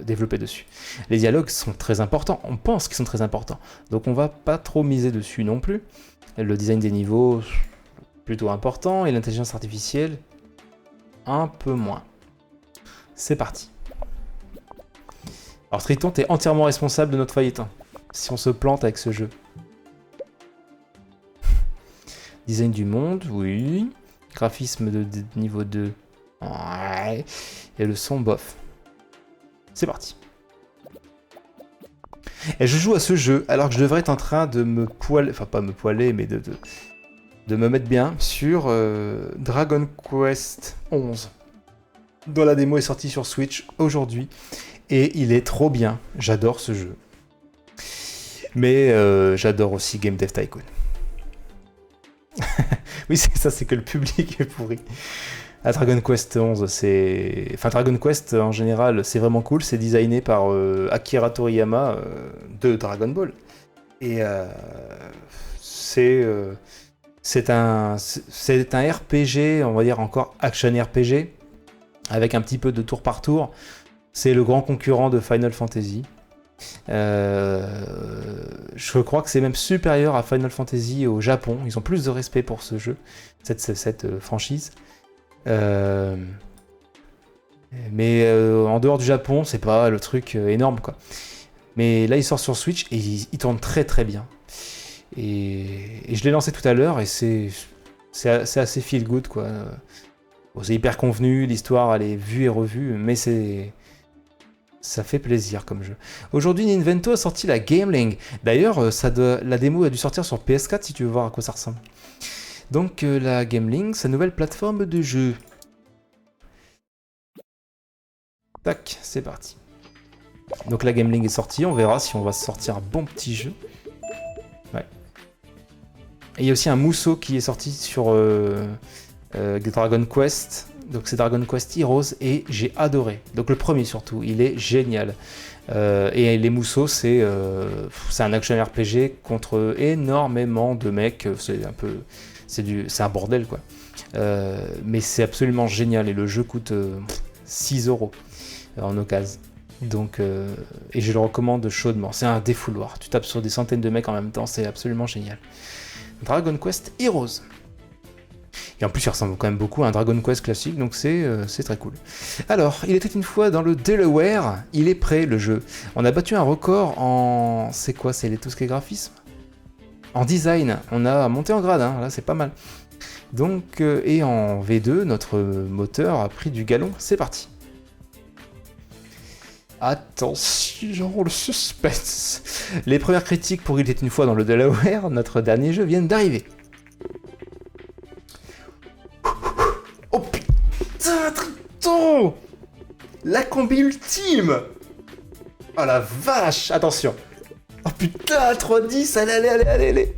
développer dessus. Les dialogues sont très importants, on pense qu'ils sont très importants. Donc on va pas trop miser dessus non plus. Le design des niveaux, plutôt important, et l'intelligence artificielle, un peu moins. C'est parti. Alors Triton, t'es entièrement responsable de notre faillite, hein, si on se plante avec ce jeu. Design du monde, oui. Graphisme de niveau 2. Ouais. Et le son, bof. C'est parti. Et je joue à ce jeu alors que je devrais être en train de me poiler, enfin pas me poiler, mais de me mettre bien sur Dragon Quest 11. Dont la démo est sortie sur Switch aujourd'hui. Et il est trop bien. J'adore ce jeu. Mais j'adore aussi Game Dev Tycoon. Oui, c'est ça, c'est que le public est pourri. À Dragon Quest 11, c'est... Enfin, Dragon Quest, en général, c'est vraiment cool. C'est designé par Akira Toriyama de Dragon Ball. Et c'est un RPG, on va dire encore action RPG, avec un petit peu de tour par tour. C'est le grand concurrent de Final Fantasy. Je crois que c'est même supérieur à Final Fantasy au Japon. Ils ont plus de respect pour ce jeu, cette franchise. Mais en dehors du Japon, c'est pas le truc énorme, quoi. Mais là, il sort sur Switch et il tourne très très bien. Et je l'ai lancé tout à l'heure et c'est assez feel good, quoi. Bon, c'est hyper convenu, l'histoire elle est vue et revue, mais ça fait plaisir comme jeu. Aujourd'hui, Ninvento a sorti la Game Link. D'ailleurs, la démo a dû sortir sur PS4 si tu veux voir à quoi ça ressemble. Donc la Game Link, sa nouvelle plateforme de jeu. Tac, c'est parti. Donc la Game Link est sortie, on verra si on va sortir un bon petit jeu. Ouais. Et il y a aussi un Musou qui est sorti sur Dragon Quest. Donc c'est Dragon Quest Heroes et j'ai adoré. Donc le premier surtout, il est génial. Et les Musou, c'est un action RPG contre énormément de mecs. C'est un bordel, quoi. Mais c'est absolument génial et le jeu coûte 6€ en occasion. Donc, et je le recommande chaudement. C'est un défouloir. Tu tapes sur des centaines de mecs en même temps, c'est absolument génial. Dragon Quest Heroes. Et en plus, il ressemble quand même beaucoup à un Dragon Quest classique, donc c'est très cool. Alors, il était une fois dans le Delaware, il est prêt le jeu. On a battu un record en... C'est quoi? C'est tout ce qui est graphisme? En design, on a monté en grade, hein, là c'est pas mal. Donc, et en V2, notre moteur a pris du galon, c'est parti. Attention, le suspense. Les premières critiques pour Il était une fois dans le Delaware, notre dernier jeu, viennent d'arriver. Oh putain, Triton! La combi ultime! Oh la vache! Attention! Oh putain, 3-10, allez!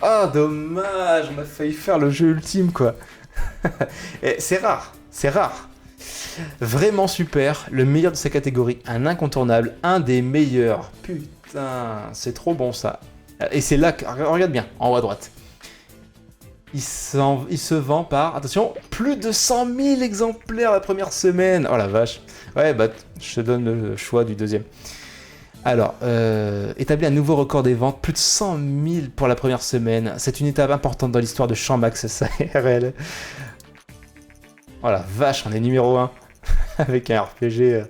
Oh dommage, on a failli faire le jeu ultime, quoi. Et c'est rare. Vraiment super, le meilleur de sa catégorie, un incontournable, un des meilleurs. Putain, c'est trop bon ça. Et c'est là que, regarde bien, en haut à droite. Il se vend par, attention, plus de 100 000 exemplaires la première semaine. Oh la vache. Ouais, bah, je te donne le choix du deuxième. Alors, établit un nouveau record des ventes, plus de 100 000 pour la première semaine. C'est une étape importante dans l'histoire de Champ-Max SARL. Oh la vache, on est numéro 1 avec un RPG.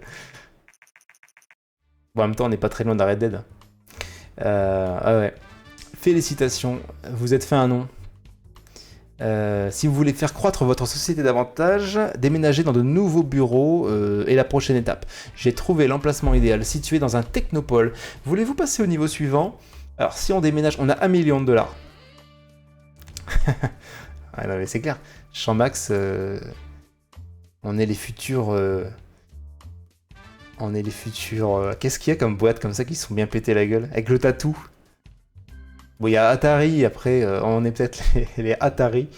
Bon, en même temps, on n'est pas très loin d'Red Dead. Ah ouais. Félicitations, vous êtes fait un nom. Si vous voulez faire croître votre société davantage, déménagez dans de nouveaux bureaux est la prochaine étape. J'ai trouvé l'emplacement idéal situé dans un technopole. Voulez-vous passer au niveau suivant? Alors si on déménage, on a $1 million. Ah non mais c'est clair. Champ-Max, on est les futurs... Qu'est-ce qu'il y a comme boîte comme ça qui se sont bien pété la gueule? Avec le tatou. Bon, il y a Atari, après, on est peut-être les Atari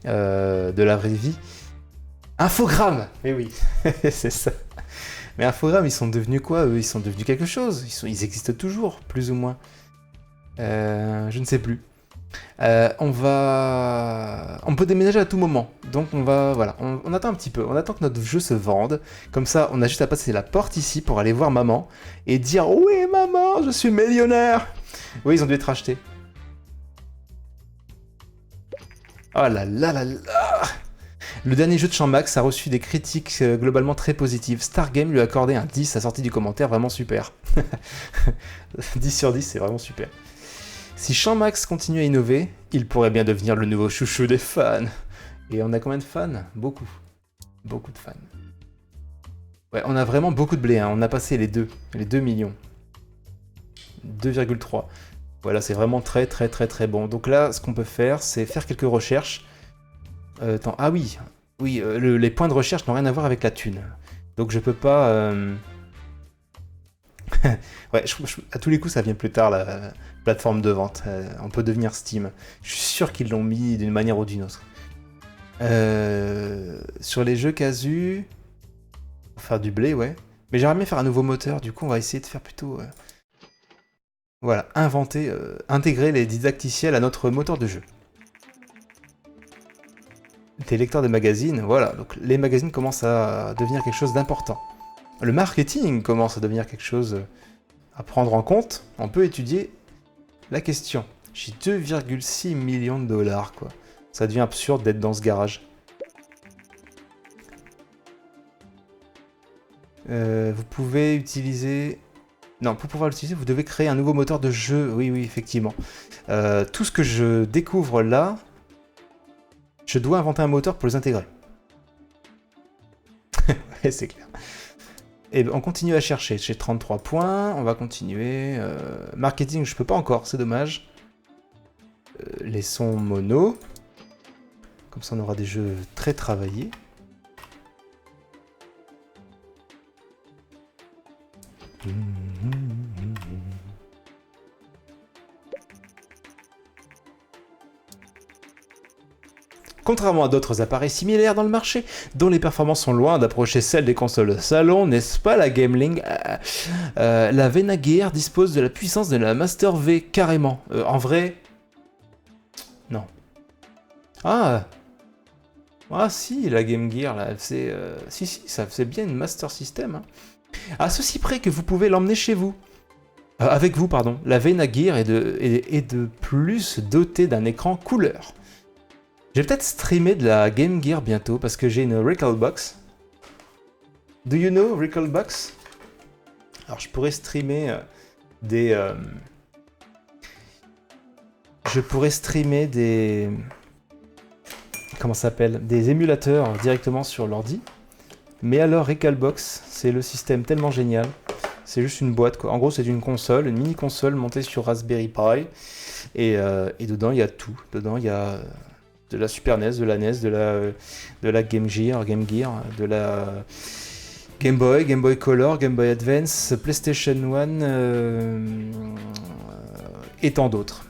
de la vraie vie. Infogrames. Mais oui, c'est ça. Mais Infogrames, ils sont devenus quoi, eux? Ils sont devenus quelque chose. Ils existent toujours, plus ou moins. Je ne sais plus. On peut déménager à tout moment. Donc on va, voilà, on attend un petit peu. On attend que notre jeu se vende. Comme ça, on a juste à passer la porte ici pour aller voir maman et dire oui maman, je suis millionnaire. Oui, ils ont dû être achetés. Oh là là là là. Le dernier jeu de Champ Max a reçu des critiques globalement très positives. Stargame lui a accordé un 10 à sortie du commentaire, vraiment super. 10 sur 10, c'est vraiment super. Si Champ Max continue à innover, il pourrait bien devenir le nouveau chouchou des fans. Et on a combien de fans? Beaucoup. Beaucoup de fans. Ouais, on a vraiment beaucoup de blé, hein. On a passé les 2 millions. 2,3. Voilà, c'est vraiment très très très très bon. Donc là, ce qu'on peut faire, c'est faire quelques recherches. Ah oui, les points de recherche n'ont rien à voir avec la thune. Donc je peux pas... ouais, à tous les coups, ça vient plus tard, la plateforme de vente. On peut devenir Steam. Je suis sûr qu'ils l'ont mis d'une manière ou d'une autre. Sur les jeux casu... Pour faire du blé, ouais. Mais j'aimerais bien faire un nouveau moteur, du coup on va essayer de faire plutôt... Voilà, intégrer les didacticiels à notre moteur de jeu. Des lecteurs de magazines, voilà, donc les magazines commencent à devenir quelque chose d'important. Le marketing commence à devenir quelque chose à prendre en compte. On peut étudier la question. J'ai 2,6 millions de dollars, quoi. Ça devient absurde d'être dans ce garage. Vous pouvez utiliser... Non, pour pouvoir l'utiliser, vous devez créer un nouveau moteur de jeu. Oui, oui, effectivement. Tout ce que je découvre là, je dois inventer un moteur pour les intégrer. Ouais, c'est clair. Et on continue à chercher. J'ai 33 points. On va continuer. Marketing, je peux pas encore. C'est dommage. Les sons mono. Comme ça, on aura des jeux très travaillés. Contrairement à d'autres appareils similaires dans le marché, dont les performances sont loin d'approcher celles des consoles de salon, n'est-ce pas la Gameling? La Vena Gear dispose de la puissance de la Master V, carrément. En vrai... Non. Ah si, la Game Gear, là, c'est... Si, ça c'est bien une Master System. Hein. À ceci près que vous pouvez l'emmener chez vous. Avec vous, pardon. La Vena Gear est de plus dotée d'un écran couleur. Je vais peut-être streamer de la Game Gear bientôt parce que j'ai une Recalbox. Do you know Recalbox? Alors je pourrais streamer des... Je pourrais streamer des... Comment ça s'appelle? Des émulateurs directement sur l'ordi. Mais alors Recalbox, c'est le système tellement génial. C'est juste une boîte, quoi. En gros, c'est une console, une mini-console montée sur Raspberry Pi. Et dedans, il y a tout. Dedans, il y a... de la Super NES, de la NES, de la Game Gear, de la Game Boy Color, Game Boy Advance, PlayStation 1 et tant d'autres.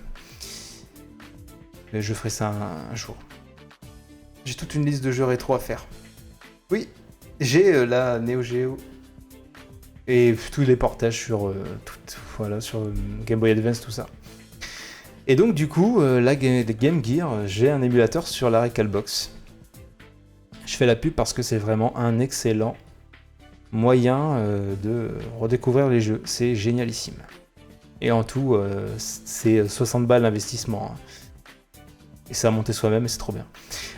Je ferai ça un jour. J'ai toute une liste de jeux rétro à faire. Oui, j'ai la Neo Geo et tous les portages sur, sur Game Boy Advance, tout ça. Et donc du coup, la Game Gear, j'ai un émulateur sur la Recalbox. Je fais la pub parce que c'est vraiment un excellent moyen de redécouvrir les jeux. C'est génialissime. Et en tout, c'est 60 balles d'investissement. Hein. Et ça a monté soi-même et c'est trop bien.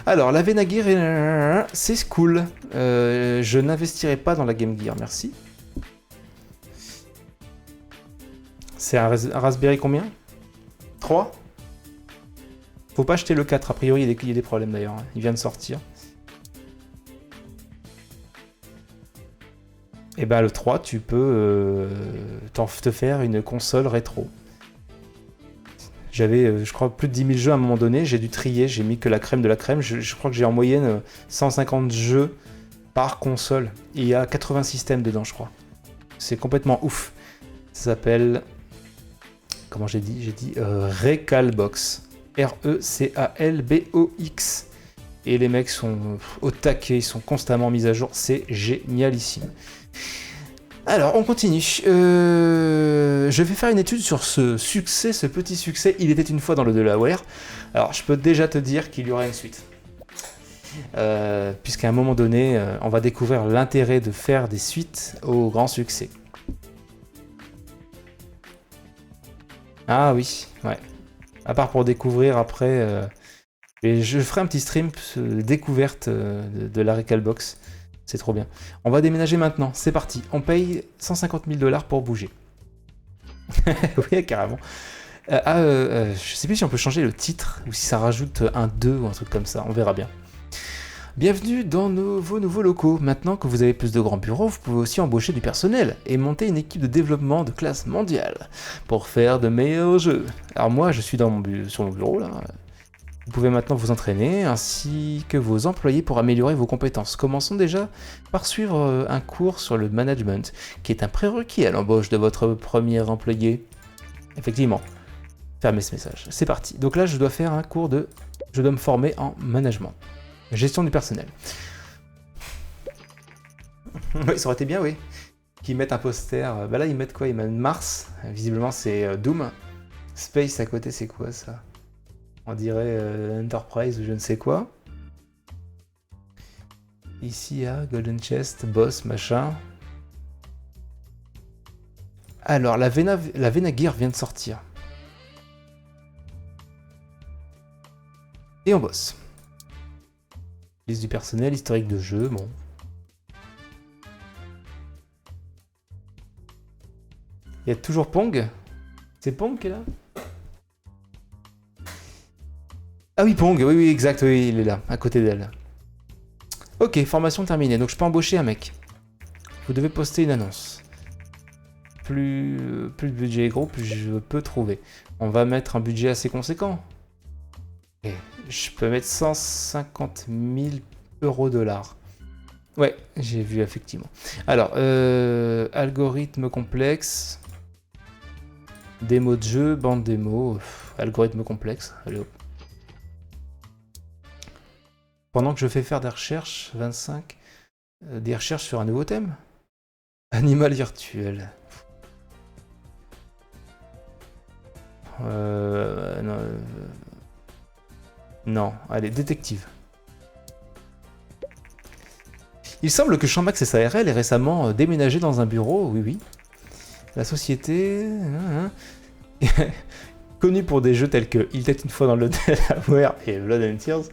Alors, la Vena Gear, c'est cool. Je n'investirai pas dans la Game Gear, merci. C'est un Raspberry combien ? 3 ? Faut pas acheter le 4, a priori il y a des problèmes d'ailleurs, il vient de sortir. Et ben le 3, tu peux te faire une console rétro. J'avais, je crois, plus de 10 000 jeux à un moment donné, j'ai dû trier, j'ai mis que la crème de la crème. Je crois que j'ai en moyenne 150 jeux par console. Et il y a 80 systèmes dedans, je crois. C'est complètement ouf. Ça s'appelle... Comment j'ai dit Recalbox. Recalbox. et les mecs sont au taquet, ils sont constamment mis à jour, c'est génialissime. Alors, on continue. Je vais faire une étude sur ce succès, ce petit succès. Il était une fois dans le Delaware. Alors, je peux déjà te dire qu'il y aura une suite. Puisqu'à un moment donné, on va découvrir l'intérêt de faire des suites au grand succès. Ah oui, ouais. À part pour découvrir après... et je ferai un petit stream découverte de la Recalbox. C'est trop bien. On va déménager maintenant, c'est parti. On paye 150 000 $ pour bouger. Oui, carrément. Je sais plus si on peut changer le titre ou si ça rajoute un 2 ou un truc comme ça, on verra bien. Bienvenue dans vos nouveaux locaux. Maintenant que vous avez plus de grands bureaux, vous pouvez aussi embaucher du personnel et monter une équipe de développement de classe mondiale pour faire de meilleurs jeux. Alors moi, je suis sur mon bureau là. Vous pouvez maintenant vous entraîner, ainsi que vos employés pour améliorer vos compétences. Commençons déjà par suivre un cours sur le management, qui est un prérequis à l'embauche de votre premier employé. Effectivement. Fermez ce message. C'est parti. Donc là, je dois faire un cours de... Je dois me former en management. Gestion du personnel. Oui, ça aurait été bien, oui. Qu'ils mettent un poster... Bah là, ils mettent quoi? Ils mettent Mars. Visiblement, c'est Doom. Space à côté, c'est quoi ça? On dirait Enterprise ou je ne sais quoi. Ici, il y a Golden Chest, Boss, machin. Alors, la Vena Gear vient de sortir. Et on bosse. Liste du personnel, historique de jeu, bon. Il y a toujours Pong. C'est Pong qui est là? Ah oui, Pong, oui, exact, oui, il est là, à côté d'elle. Ok, formation terminée, donc je peux embaucher un mec. Vous devez poster une annonce. Plus le budget est gros, plus je peux trouver. On va mettre un budget assez conséquent. Okay. Je peux mettre 150 000 $. Ouais, j'ai vu effectivement. Alors, algorithme complexe. Démo de jeu, bande démo, algorithme complexe. Allez hop. Pendant que je fais faire des recherches, 25, des recherches sur un nouveau thème. Animal virtuel. Non, allez, détective. Il semble que Champ-Max SARL ait récemment déménagé dans un bureau, oui. La société... connue pour des jeux tels que Il était une fois dans le Delaware et Blood and Tears,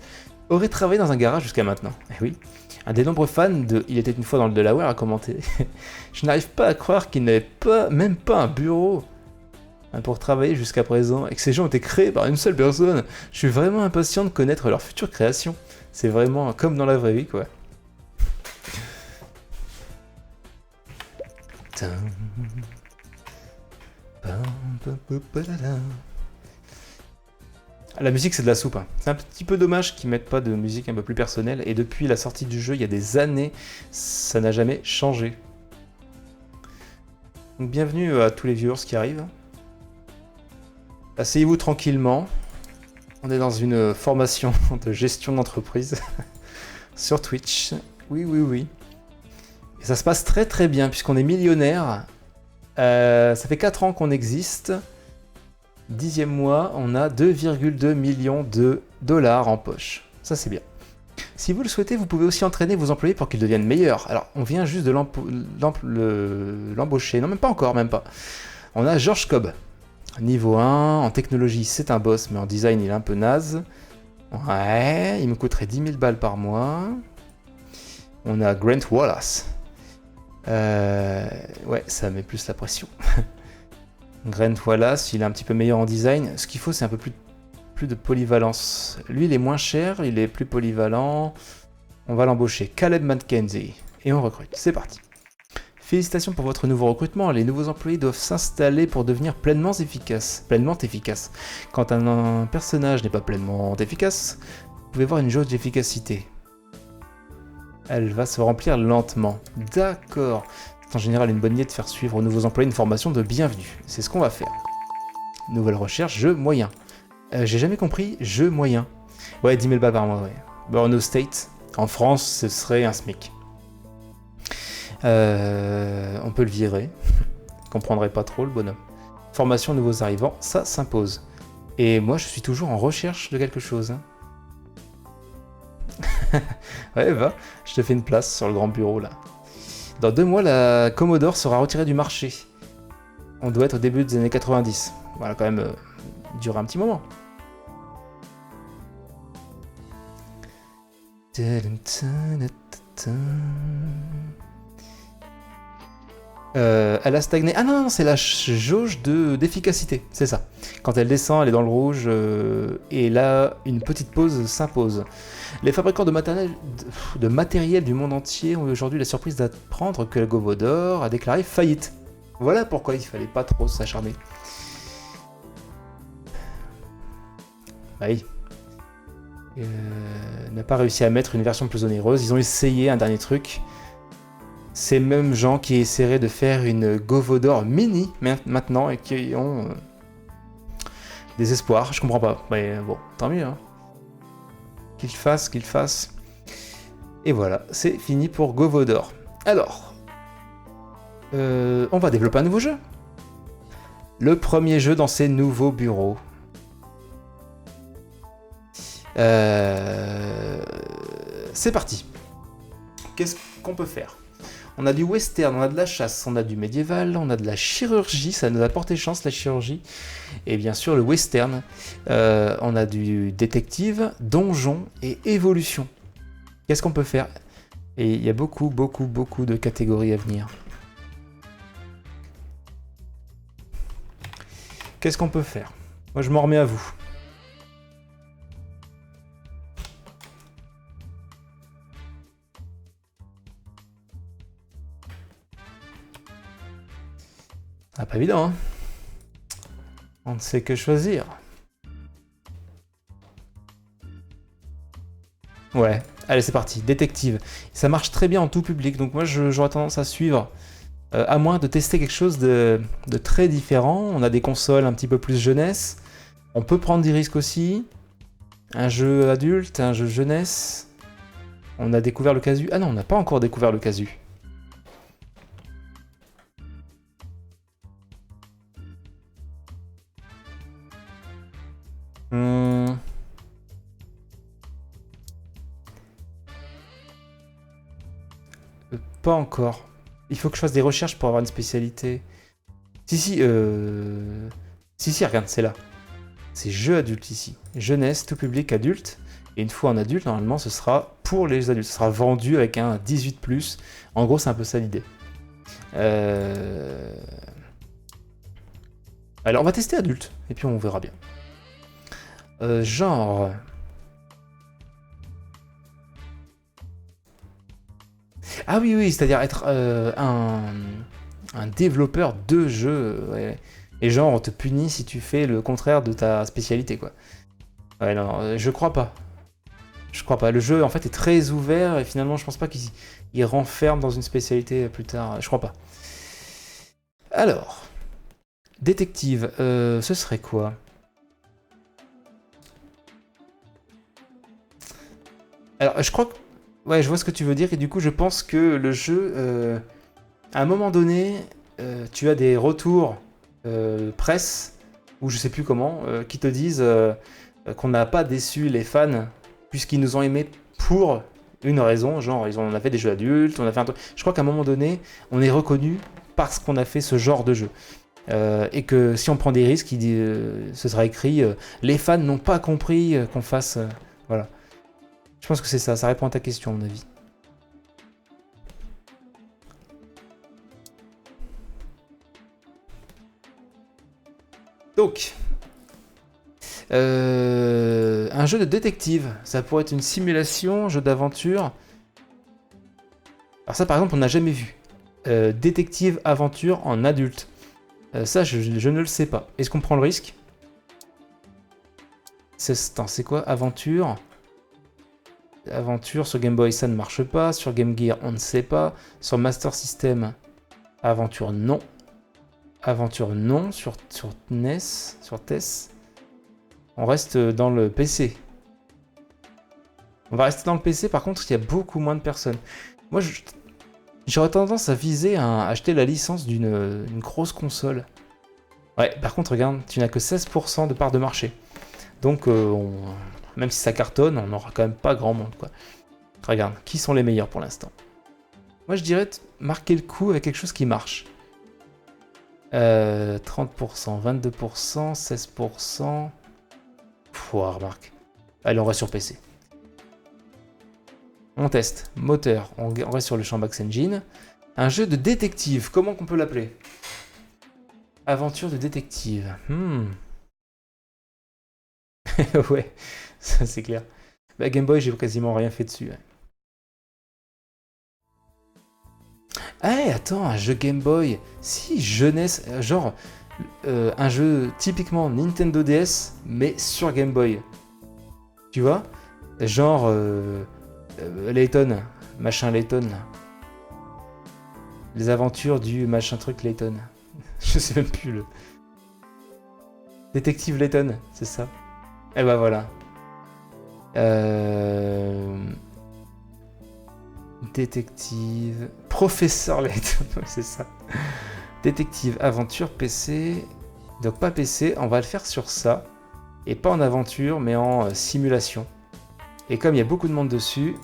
aurait travaillé dans un garage jusqu'à maintenant. Eh oui, un des nombreux fans de Il était une fois dans le Delaware a commenté « Je n'arrive pas à croire qu'il n'avait même pas un bureau pour travailler jusqu'à présent et que ces gens ont été créés par une seule personne. Je suis vraiment impatient de connaître leur future création. C'est vraiment comme dans la vraie vie, quoi. » La musique, c'est de la soupe. Hein. C'est un petit peu dommage qu'ils mettent pas de musique un peu plus personnelle. Et depuis la sortie du jeu, il y a des années, ça n'a jamais changé. Donc, bienvenue à tous les viewers qui arrivent. Asseyez-vous tranquillement. On est dans une formation de gestion d'entreprise sur Twitch. Oui. Et ça se passe très très bien puisqu'on est millionnaire. Ça fait 4 ans qu'on existe. 10e mois, on a 2,2 millions de $ en poche. Ça, c'est bien. Si vous le souhaitez, vous pouvez aussi entraîner vos employés pour qu'ils deviennent meilleurs. Alors, on vient juste de l'embaucher. Non, même pas encore, même pas. On a George Cobb. Niveau 1, en technologie, c'est un boss, mais en design, il est un peu naze. Ouais, il me coûterait 10 000 balles par mois. On a Grant Wallace. Ouais, ça met plus la pression. Grant Wallace, il est un petit peu meilleur en design. Ce qu'il faut, c'est un peu plus de polyvalence. Lui, il est moins cher, il est plus polyvalent. On va l'embaucher. Caleb McKenzie. Et on recrute. C'est parti. Félicitations pour votre nouveau recrutement. Les nouveaux employés doivent s'installer pour devenir pleinement efficaces. Quand un personnage n'est pas pleinement efficace, vous pouvez voir une jauge d'efficacité. Elle va se remplir lentement. D'accord. C'est en général une bonne idée de faire suivre aux nouveaux employés une formation de bienvenue. C'est ce qu'on va faire. Nouvelle recherche, jeu moyen. J'ai jamais compris, jeu moyen. Ouais, 10 000 balles par mois, ouais. Burn State. En France, ce serait un SMIC. On peut le virer. Comprendrait pas trop le bonhomme. Formation nouveaux arrivants, ça s'impose. Et moi, je suis toujours en recherche de quelque chose. Hein. Ouais, va, je te fais une place sur le grand bureau, là. Dans 2 mois, la Commodore sera retirée du marché. On doit être au début des années 90. Voilà, quand même, durer un petit moment. Elle a stagné. Ah non, c'est la jauge d'efficacité, c'est ça. Quand elle descend, elle est dans le rouge, et là, une petite pause s'impose. Les fabricants de matériel du monde entier ont aujourd'hui la surprise d'apprendre que la Govodor a déclaré faillite. Voilà pourquoi il fallait pas trop s'acharner. Oui. N'a pas réussi à mettre une version plus onéreuse. Ils ont essayé un dernier truc. Ces mêmes gens qui essaieraient de faire une Govodor mini maintenant et qui ont des espoirs. Je comprends pas. Mais bon, tant mieux. Hein. Qu'ils fassent. Et voilà, c'est fini pour Govodor. Alors, on va développer un nouveau jeu. Le premier jeu dans ces nouveaux bureaux. C'est parti. Qu'est-ce qu'on peut faire ? On a du western, on a de la chasse, on a du médiéval, on a de la chirurgie, ça nous a porté chance la chirurgie. Et bien sûr le western, on a du détective, donjon et évolution. Qu'est-ce qu'on peut faire ? Et il y a beaucoup de catégories à venir. Qu'est-ce qu'on peut faire ? Moi je m'en remets à vous. Ah, pas évident, hein. On ne sait que choisir. Ouais, allez c'est parti, détective. Ça marche très bien en tout public, donc moi j'aurais tendance à suivre. À moins de tester quelque chose de très différent. On a des consoles un petit peu plus jeunesse. On peut prendre des risques aussi. Un jeu adulte, un jeu jeunesse. On a découvert le casu. Ah non, on n'a pas encore découvert le casu. Pas encore. Il faut que je fasse des recherches pour avoir une spécialité. Si, regarde, c'est là. C'est jeu adulte ici. Jeunesse, tout public, adulte. Et une fois en adulte, normalement, ce sera pour les adultes. Ce sera vendu avec un 18+. En gros, c'est un peu ça l'idée. Alors, on va tester adulte. Et puis, on verra bien. Genre... Ah oui, c'est-à-dire être un développeur de jeux. Ouais. Et genre, on te punit si tu fais le contraire de ta spécialité, quoi. Ouais, non, je crois pas. Je crois pas. Le jeu, en fait, est très ouvert et finalement, je pense pas qu'il renferme dans une spécialité plus tard. Je crois pas. Alors, détective, ce serait quoi ? Alors, je crois que... Ouais, je vois ce que tu veux dire, et du coup, je pense que le jeu, à un moment donné, tu as des retours presse, ou je sais plus comment, qui te disent qu'on n'a pas déçu les fans, puisqu'ils nous ont aimés pour une raison, genre, on a fait des jeux adultes, on a fait un truc... Je crois qu'à un moment donné, on est reconnu parce qu'on a fait ce genre de jeu. Et que si on prend des risques, ce sera écrit les fans n'ont pas compris qu'on fasse... voilà. Je pense que c'est ça, ça répond à ta question, à mon avis. Donc, un jeu de détective, ça pourrait être une simulation, jeu d'aventure. Alors ça, par exemple, on n'a jamais vu. Détective aventure en adulte. Ça, je ne le sais pas. Est-ce qu'on prend le risque ? C'est quoi, aventure ? Aventure sur Game Boy, ça ne marche pas. Sur Game Gear, on ne sait pas. Sur Master System, aventure, non. Aventure, non. Sur NES, sur TES, on reste dans le PC. On va rester dans le PC, par contre, il y a beaucoup moins de personnes. Moi, j'aurais tendance à viser à acheter la licence d'une grosse console. Ouais, par contre, regarde, tu n'as que 16% de part de marché. Donc, même si ça cartonne, on n'aura quand même pas grand monde, quoi. Regarde, qui sont les meilleurs pour l'instant? Moi, je dirais marquer le coup avec quelque chose qui marche. 30%, 22%, 16%... Pouah, remarque. Allez, on reste sur PC. On teste. Moteur, on reste sur le champ Max Engine. Un jeu de détective, comment qu'on peut l'appeler? Aventure de détective. Ouais, ça c'est clair. Bah, Game Boy, j'ai quasiment rien fait dessus. Ouais. Attends, un jeu Game Boy. Si, jeunesse, genre un jeu typiquement Nintendo DS, mais sur Game Boy. Tu vois? Genre Layton, machin Layton. Là. Les aventures du machin truc Layton. Je sais même plus le. Détective Layton, c'est ça. Et bah voilà. Détective. Professeur Layton, c'est ça. Détective, aventure, PC. Donc pas PC, on va le faire sur ça. Et pas en aventure, mais en simulation. Et comme il y a beaucoup de monde dessus,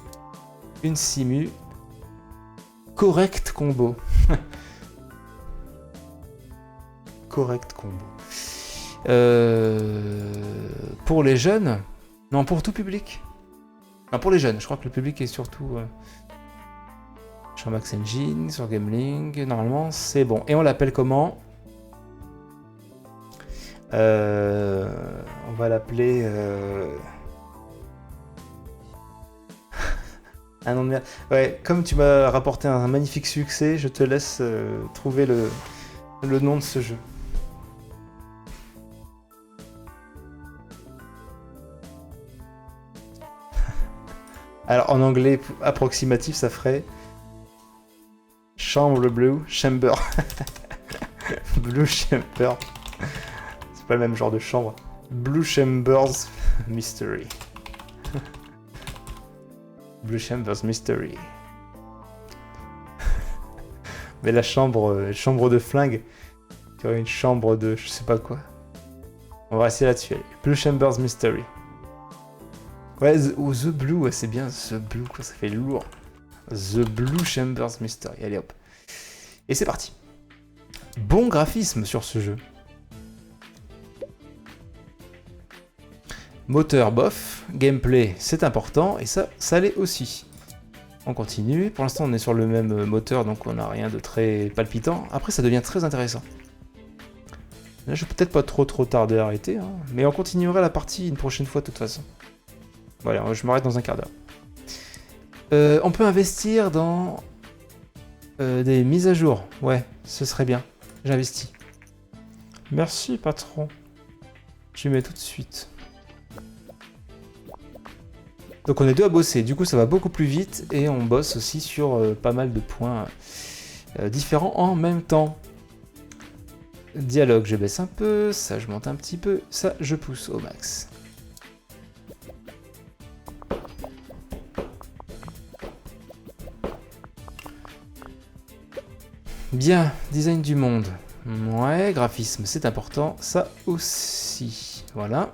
une simu. Correct combo. Correct combo. Pour les jeunes. Non, pour tout public. Non, pour les jeunes. Je crois que le public est surtout... sur Max Engine, sur Gameling. Normalement, c'est bon. Et on l'appelle comment? On va l'appeler... un nom de merde. Ouais, comme tu m'as rapporté un magnifique succès, je te laisse trouver le nom de ce jeu. Alors en anglais approximatif, ça ferait Chambre Blue Chamber. Blue Chamber. C'est pas le même genre de chambre. Blue Chambers Mystery. Blue Chambers Mystery. Mais la chambre de flingue. Tu aurais une chambre de je sais pas quoi. On va rester là-dessus. Blue Chambers Mystery. Ouais, The Blue, ouais, c'est bien. The Blue, quoi, ça fait lourd. The Blue Chambers Mystery. Allez hop. Et c'est parti. Bon graphisme sur ce jeu. Moteur bof, gameplay c'est important et ça l'est aussi. On continue, pour l'instant on est sur le même moteur donc on n'a rien de très palpitant. Après ça devient très intéressant. Là je vais peut-être pas trop tarder à arrêter, hein, mais on continuera la partie une prochaine fois de toute façon. Voilà, je m'arrête dans un quart d'heure. On peut investir dans des mises à jour, ouais, ce serait bien. J'investis. Merci patron. Je mets tout de suite. Donc on est deux à bosser, du coup ça va beaucoup plus vite et on bosse aussi sur pas mal de points différents en même temps. Dialogue, je baisse un peu, ça je monte un petit peu, ça je pousse au max. Bien, design du monde. Ouais, graphisme c'est important, ça aussi. Voilà.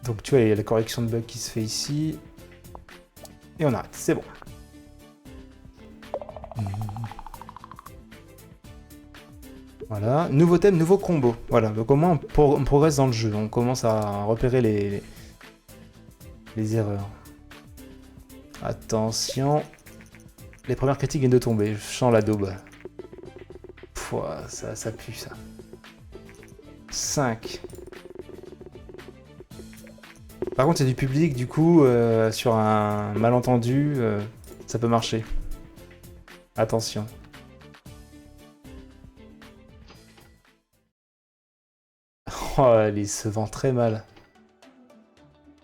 Donc tu vois, il y a la correction de bug qui se fait ici. Et on arrête, c'est bon. Voilà, nouveau thème, nouveau combo. Voilà, donc au moins on progresse dans le jeu. On commence à repérer les erreurs. Attention. Les premières critiques viennent de tomber. Je sens la daube. Pouah, ça pue ça. 5. Par contre, il y a du public, du coup, sur un malentendu, ça peut marcher. Attention. Oh, il se vend très mal.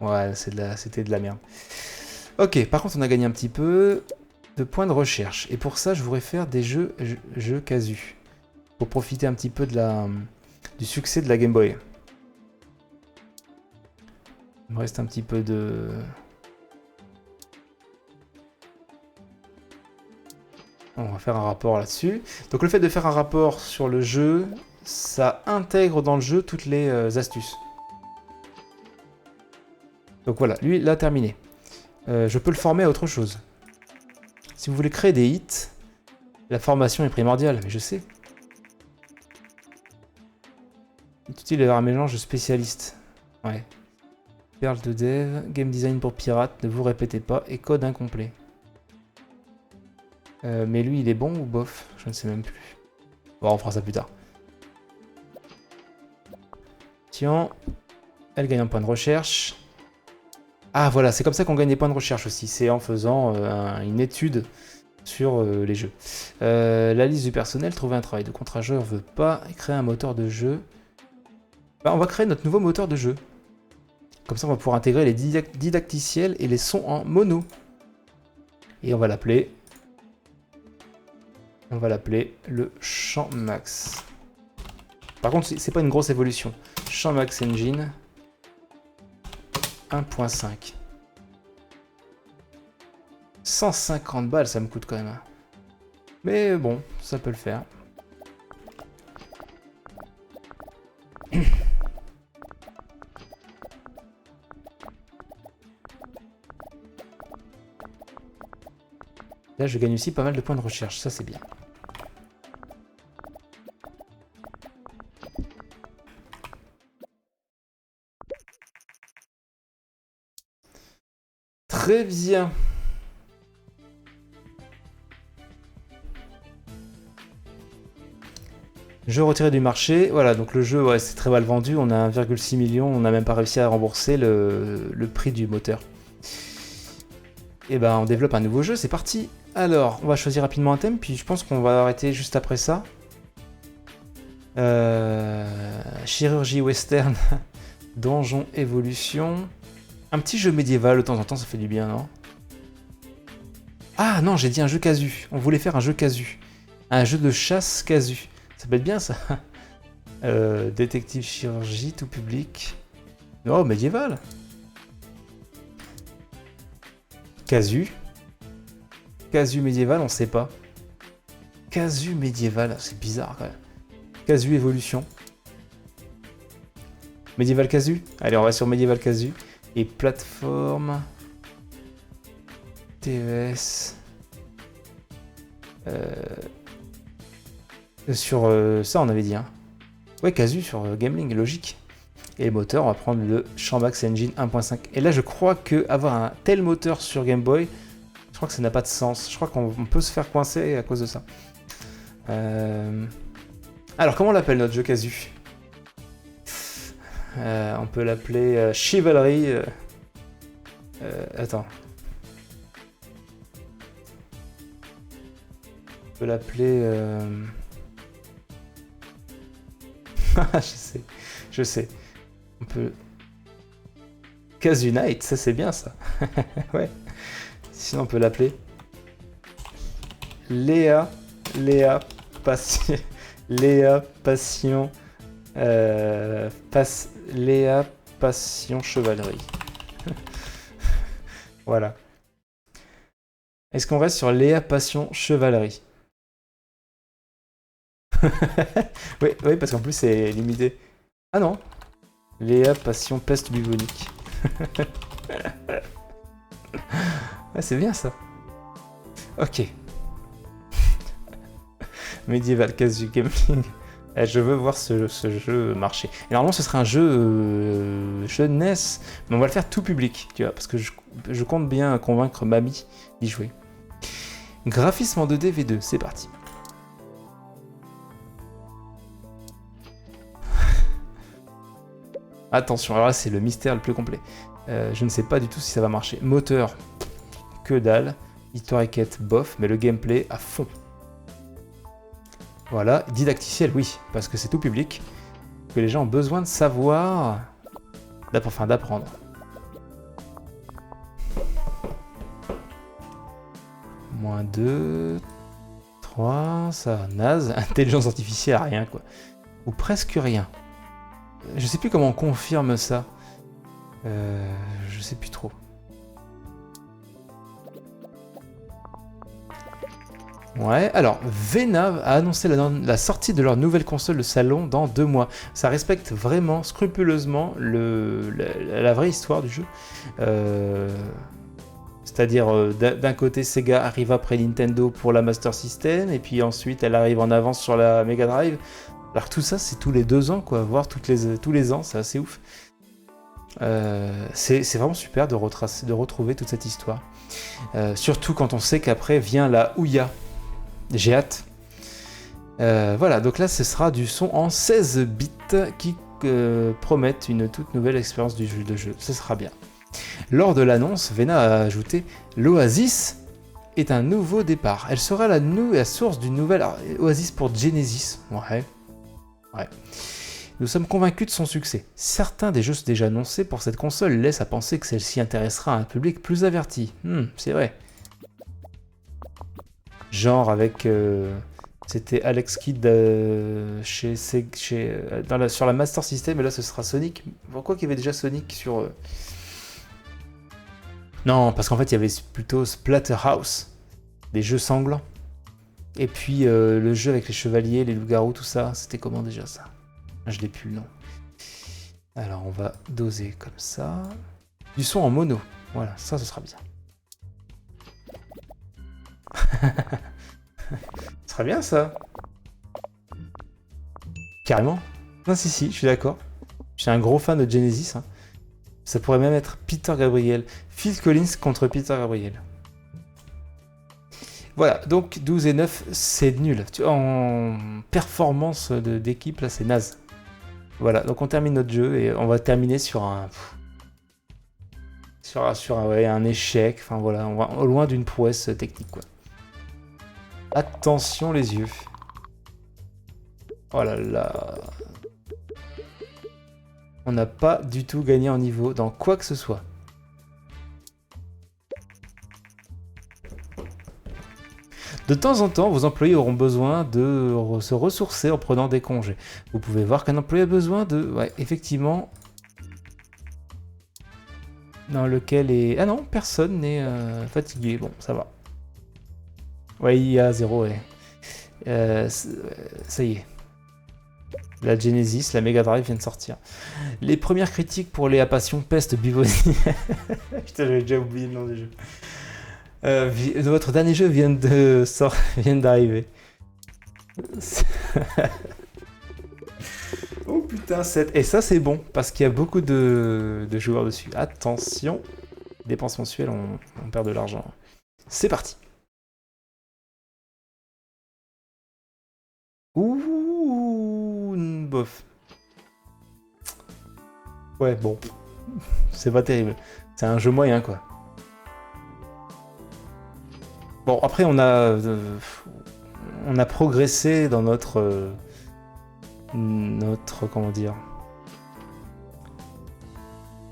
Ouais, c'était de la merde. Ok, par contre, on a gagné un petit peu. de points de recherche. Et pour ça, je voudrais faire des jeux casu. Pour profiter un petit peu du succès de la Game Boy. Il me reste un petit peu de... On va faire un rapport là-dessus. Donc le fait de faire un rapport sur le jeu, ça intègre dans le jeu toutes les astuces. Donc voilà, lui, là, terminé. Je peux le former à autre chose. Si vous voulez créer des hits, la formation est primordiale, mais je sais. Il est utile d'avoir un mélange de spécialistes. Ouais. Perle de dev, game design pour pirates, ne vous répétez pas, et code incomplet. Mais lui, il est bon ou bof? Je ne sais même plus. Bon, on fera ça plus tard. Tiens, elle gagne un point de recherche. Ah voilà, c'est comme ça qu'on gagne des points de recherche aussi. C'est en faisant une étude sur les jeux. La liste du personnel, trouver un travail de contre-joueur, veut pas créer un moteur de jeu. Bah, on va créer notre nouveau moteur de jeu. Comme ça, on va pouvoir intégrer les didacticiels et les sons en mono. Et on va l'appeler... le Champ Max. Par contre, c'est pas une grosse évolution. Champ Max Engine 1.5. 150 balles, ça me coûte quand même. Mais bon, ça peut le faire. Là, je gagne aussi pas mal de points de recherche, ça c'est bien. Très bien. Jeu retiré du marché. Voilà, donc le jeu, ouais, c'est très mal vendu. On a 1,6 million, on n'a même pas réussi à rembourser le prix du moteur. Et ben, on développe un nouveau jeu, c'est parti. Alors, on va choisir rapidement un thème, puis je pense qu'on va arrêter juste après ça. Chirurgie western, donjon évolution. Un petit jeu médiéval de temps en temps, ça fait du bien, non? Ah non, j'ai dit un jeu casu. On voulait faire un jeu casu. Un jeu de chasse casu. Ça peut être bien, ça. Détective chirurgie, tout public. Oh, médiéval. Casu. Casu médiéval, on sait pas. Casu médiéval, c'est bizarre quand même. Casu évolution. Médiéval casu. Allez, on va sur médiéval casu. Et plateforme. TES. Sur ça, on avait dit. Hein. Ouais, casu sur Gameling, logique. Et le moteur, on va prendre le Champ Max Engine 1.5. Et là, je crois que avoir un tel moteur sur Game Boy, je crois que ça n'a pas de sens. Je crois qu'on peut se faire coincer à cause de ça. Alors, comment on l'appelle notre jeu casu? On peut l'appeler Chivalry. Attends. On peut l'appeler... je sais. On peut... Casu Night, ça c'est bien ça. Ouais. Sinon on peut l'appeler... Léa Passion... Léa Passion... Léa Passion Chevalerie. Voilà. Est-ce qu'on reste sur Léa Passion Chevalerie? oui, parce qu'en plus c'est limité. Ah non. Léa Passion Peste bubonique. Ouais, c'est bien ça. Ok. Medieval Casu Gaming. Je veux voir ce jeu marcher. Et normalement, ce serait un jeu jeunesse, mais on va le faire tout public, tu vois, parce que je compte bien convaincre Mamie d'y jouer. Graphisme en 2D V2, c'est parti. Attention, alors là, c'est le mystère le plus complet. Je ne sais pas du tout si ça va marcher. Moteur, que dalle. Histoire et quête, bof, mais le gameplay à fond. Voilà, didacticiel, oui, parce que c'est tout public, que les gens ont besoin de savoir, d'apprendre. Moins 2, 3, ça naze. Intelligence artificielle, rien quoi. Ou presque rien. Je sais plus comment on confirme ça. Je sais plus trop. Ouais, alors Vena a annoncé la sortie de leur nouvelle console de salon dans 2 mois. Ça respecte vraiment scrupuleusement la vraie histoire du jeu. C'est-à-dire, d'un côté, Sega arrive après Nintendo pour la Master System, et puis ensuite, elle arrive en avance sur la Mega Drive. Alors que tout ça, c'est tous les 2 ans, quoi, voire tous les ans, c'est assez ouf. C'est vraiment super de retrouver toute cette histoire. Surtout quand on sait qu'après vient la Ouya. J'ai hâte. Voilà, donc là, ce sera du son en 16 bits qui promettent une toute nouvelle expérience du jeu de jeu. Ce sera bien. Lors de l'annonce, Vena a ajouté « L'Oasis est un nouveau départ. Elle sera la source d'une nouvelle Oasis pour Genesis. » Ouais. Nous sommes convaincus de son succès. Certains des jeux déjà annoncés pour cette console laissent à penser que celle-ci intéressera un public plus averti. C'est vrai. Genre avec... c'était Alex Kidd sur la Master System, et là ce sera Sonic. Pourquoi qu'il y avait déjà Sonic sur... Non, parce qu'en fait il y avait plutôt Splatterhouse, des jeux sanglants. Et puis le jeu avec les chevaliers, les loups-garous, tout ça, c'était comment déjà ça? Je l'ai plus le nom. Alors on va doser comme ça. Du son en mono, voilà, ça ce sera bien. Ce serait bien ça. Carrément. Non, si, je suis d'accord. Je suis un gros fan de Genesis. Hein. Ça pourrait même être Peter Gabriel. Phil Collins contre Peter Gabriel. Voilà, donc 12 et 9, c'est nul. En performance d'équipe, là, c'est naze. Voilà, donc on termine notre jeu et on va terminer sur un... un échec. Enfin voilà, on va loin d'une prouesse technique, quoi. Attention les yeux. Oh là là. On n'a pas du tout gagné en niveau dans quoi que ce soit. De temps en temps, vos employés auront besoin de se ressourcer en prenant des congés. Vous pouvez voir qu'un employé a besoin de... Ouais, effectivement... Dans lequel est... Ah non, personne n'est fatigué. Bon, ça va. Ouais, il y a 0, ouais. Ça y est. La Genesis, la Mega Drive vient de sortir. Les premières critiques pour les Passion Peste Bivonie. Putain, j'avais déjà oublié le nom du jeu. Votre dernier jeu vient d'arriver. Oh putain, 7. Et ça, c'est bon, parce qu'il y a beaucoup de joueurs dessus. Attention, dépenses mensuelles, on perd de l'argent. C'est parti. Ouh, bof. Ouais, bon. C'est pas terrible. C'est un jeu moyen, quoi. Bon, après, on a progressé dans notre comment dire,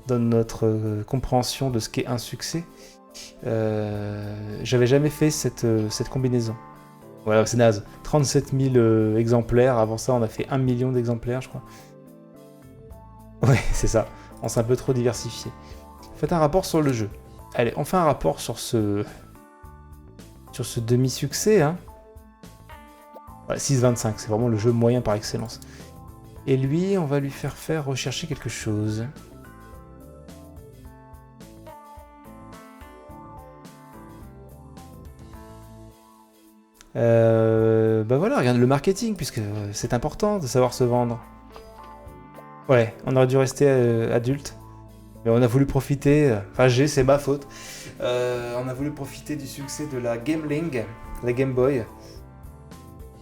dans notre compréhension de ce qu'est un succès. J'avais jamais fait cette combinaison. Voilà, c'est naze. 37 000 exemplaires. Avant ça, on a fait 1 million d'exemplaires, je crois. Ouais, c'est ça. On s'est un peu trop diversifié. Faites un rapport sur le jeu. Allez, on fait un rapport sur ce demi-succès. Hein. Voilà, 6,25, c'est vraiment le jeu moyen par excellence. Et lui, on va lui faire rechercher quelque chose. Bah voilà, regarde le marketing, puisque c'est important de savoir se vendre. Ouais, on aurait dû rester adulte, mais on a voulu profiter, enfin c'est ma faute, on a voulu profiter du succès de la Gameling, la Game Boy,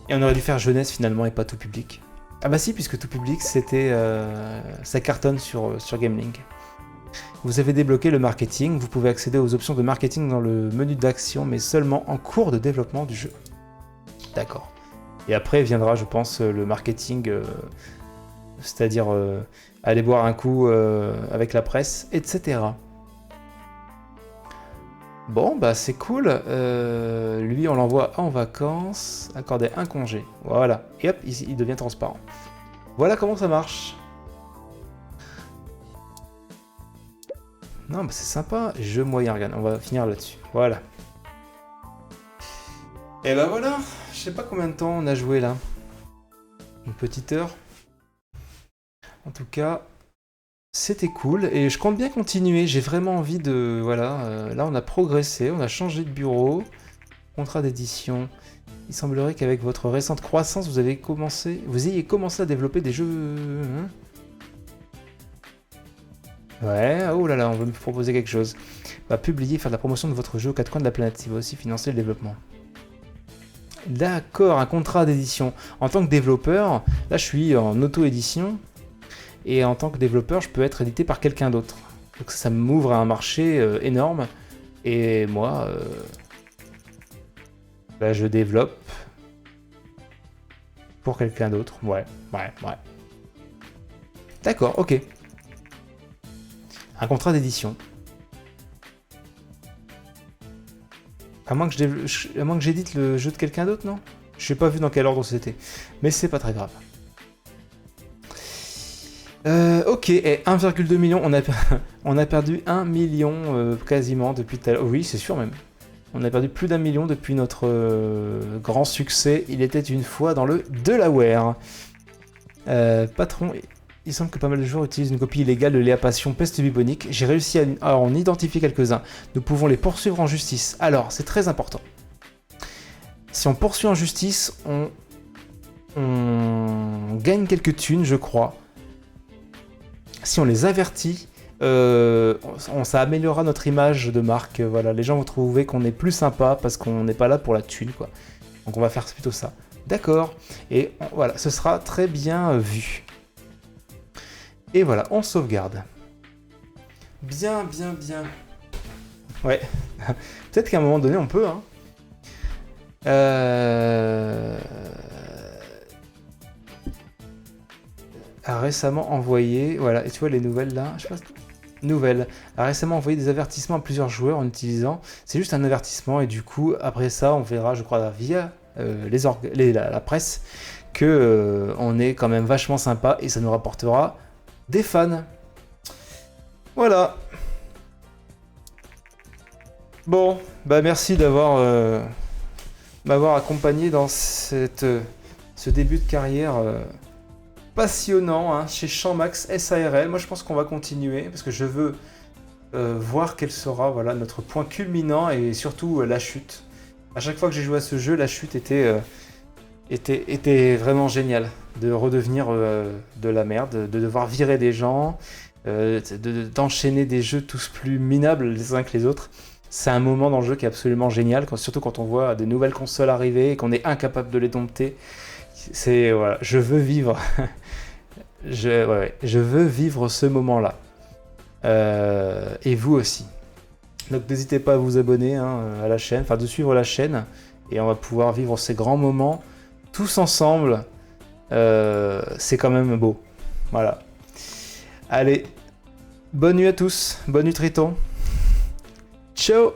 et on aurait dû faire jeunesse finalement et pas tout public. Ah bah si, puisque tout public, c'était ça cartonne sur Gameling. Vous avez débloqué le marketing, vous pouvez accéder aux options de marketing dans le menu d'action, mais seulement en cours de développement du jeu. D'accord. Et après viendra, je pense, le marketing, c'est-à-dire aller boire un coup avec la presse, etc. Bon, bah c'est cool. Lui, on l'envoie en vacances. Accorder un congé. Voilà. Et hop, il devient transparent. Voilà comment ça marche. Non, bah c'est sympa. Jeu moyen, regarde. On va finir là-dessus. Voilà. Et bah voilà. Je sais pas combien de temps on a joué là. Une petite heure. En tout cas, c'était cool. Et je compte bien continuer. J'ai vraiment envie de... Voilà. Là, on a progressé. On a changé de bureau. Contrat d'édition. Il semblerait qu'avec votre récente croissance, vous ayez commencé à développer des jeux... Hein. Ouais, oh là là, on veut me proposer quelque chose. Va publier, faire de la promotion de votre jeu aux quatre coins de la planète. Il va aussi financer le développement. D'accord, un contrat d'édition. En tant que développeur, là je suis en auto-édition. Et en tant que développeur, je peux être édité par quelqu'un d'autre. Donc ça m'ouvre à un marché énorme. Et moi, bah, je développe pour quelqu'un d'autre. Ouais. D'accord, ok. Un contrat d'édition. À moins que j'édite le jeu de quelqu'un d'autre, non? Je n'ai pas vu dans quel ordre c'était. Mais c'est pas très grave. Ok, et 1,2 million, on a perdu 1 million quasiment depuis tout à l'heure. Oui, c'est sûr même. On a perdu plus d'1 million depuis notre grand succès. Il était une fois dans le Delaware. Patron, il semble que pas mal de joueurs utilisent une copie illégale de Léa Passion Peste Bubonique. J'ai réussi à en identifier quelques-uns. Nous pouvons les poursuivre en justice. Alors, c'est très important. Si on poursuit en justice, on gagne quelques thunes, je crois. Si on les avertit, ça améliorera notre image de marque. Voilà, les gens vont trouver qu'on est plus sympa parce qu'on n'est pas là pour la thune, quoi. Donc on va faire plutôt ça. D'accord. Et voilà, ce sera très bien vu. Et voilà, on sauvegarde. Bien. Ouais. Peut-être qu'à un moment donné, on peut, hein. A récemment envoyé, voilà, et tu vois les nouvelles là, je sais pas, nouvelles, a récemment envoyé des avertissements à plusieurs joueurs en utilisant, c'est juste un avertissement et du coup après ça on verra, je crois via la presse que on est quand même vachement sympa et ça nous rapportera des fans. Voilà. Bon, bah merci d'avoir m'avoir accompagné dans ce début de carrière. Passionnant hein, chez Champmax SARL. Moi je pense qu'on va continuer parce que je veux voir quel sera voilà, notre point culminant et surtout la chute. À chaque fois que j'ai joué à ce jeu, la chute était vraiment géniale. De redevenir de la merde, de devoir virer des gens, d'enchaîner des jeux tous plus minables les uns que les autres. C'est un moment dans le jeu qui est absolument génial, surtout quand on voit de nouvelles consoles arriver et qu'on est incapable de les dompter. C'est voilà, je veux vivre, je veux vivre ce moment-là. Et vous aussi. Donc n'hésitez pas à vous abonner hein, à la chaîne, enfin de suivre la chaîne, et on va pouvoir vivre ces grands moments tous ensemble. C'est quand même beau. Voilà. Allez, bonne nuit à tous, bonne nuit Triton. Ciao.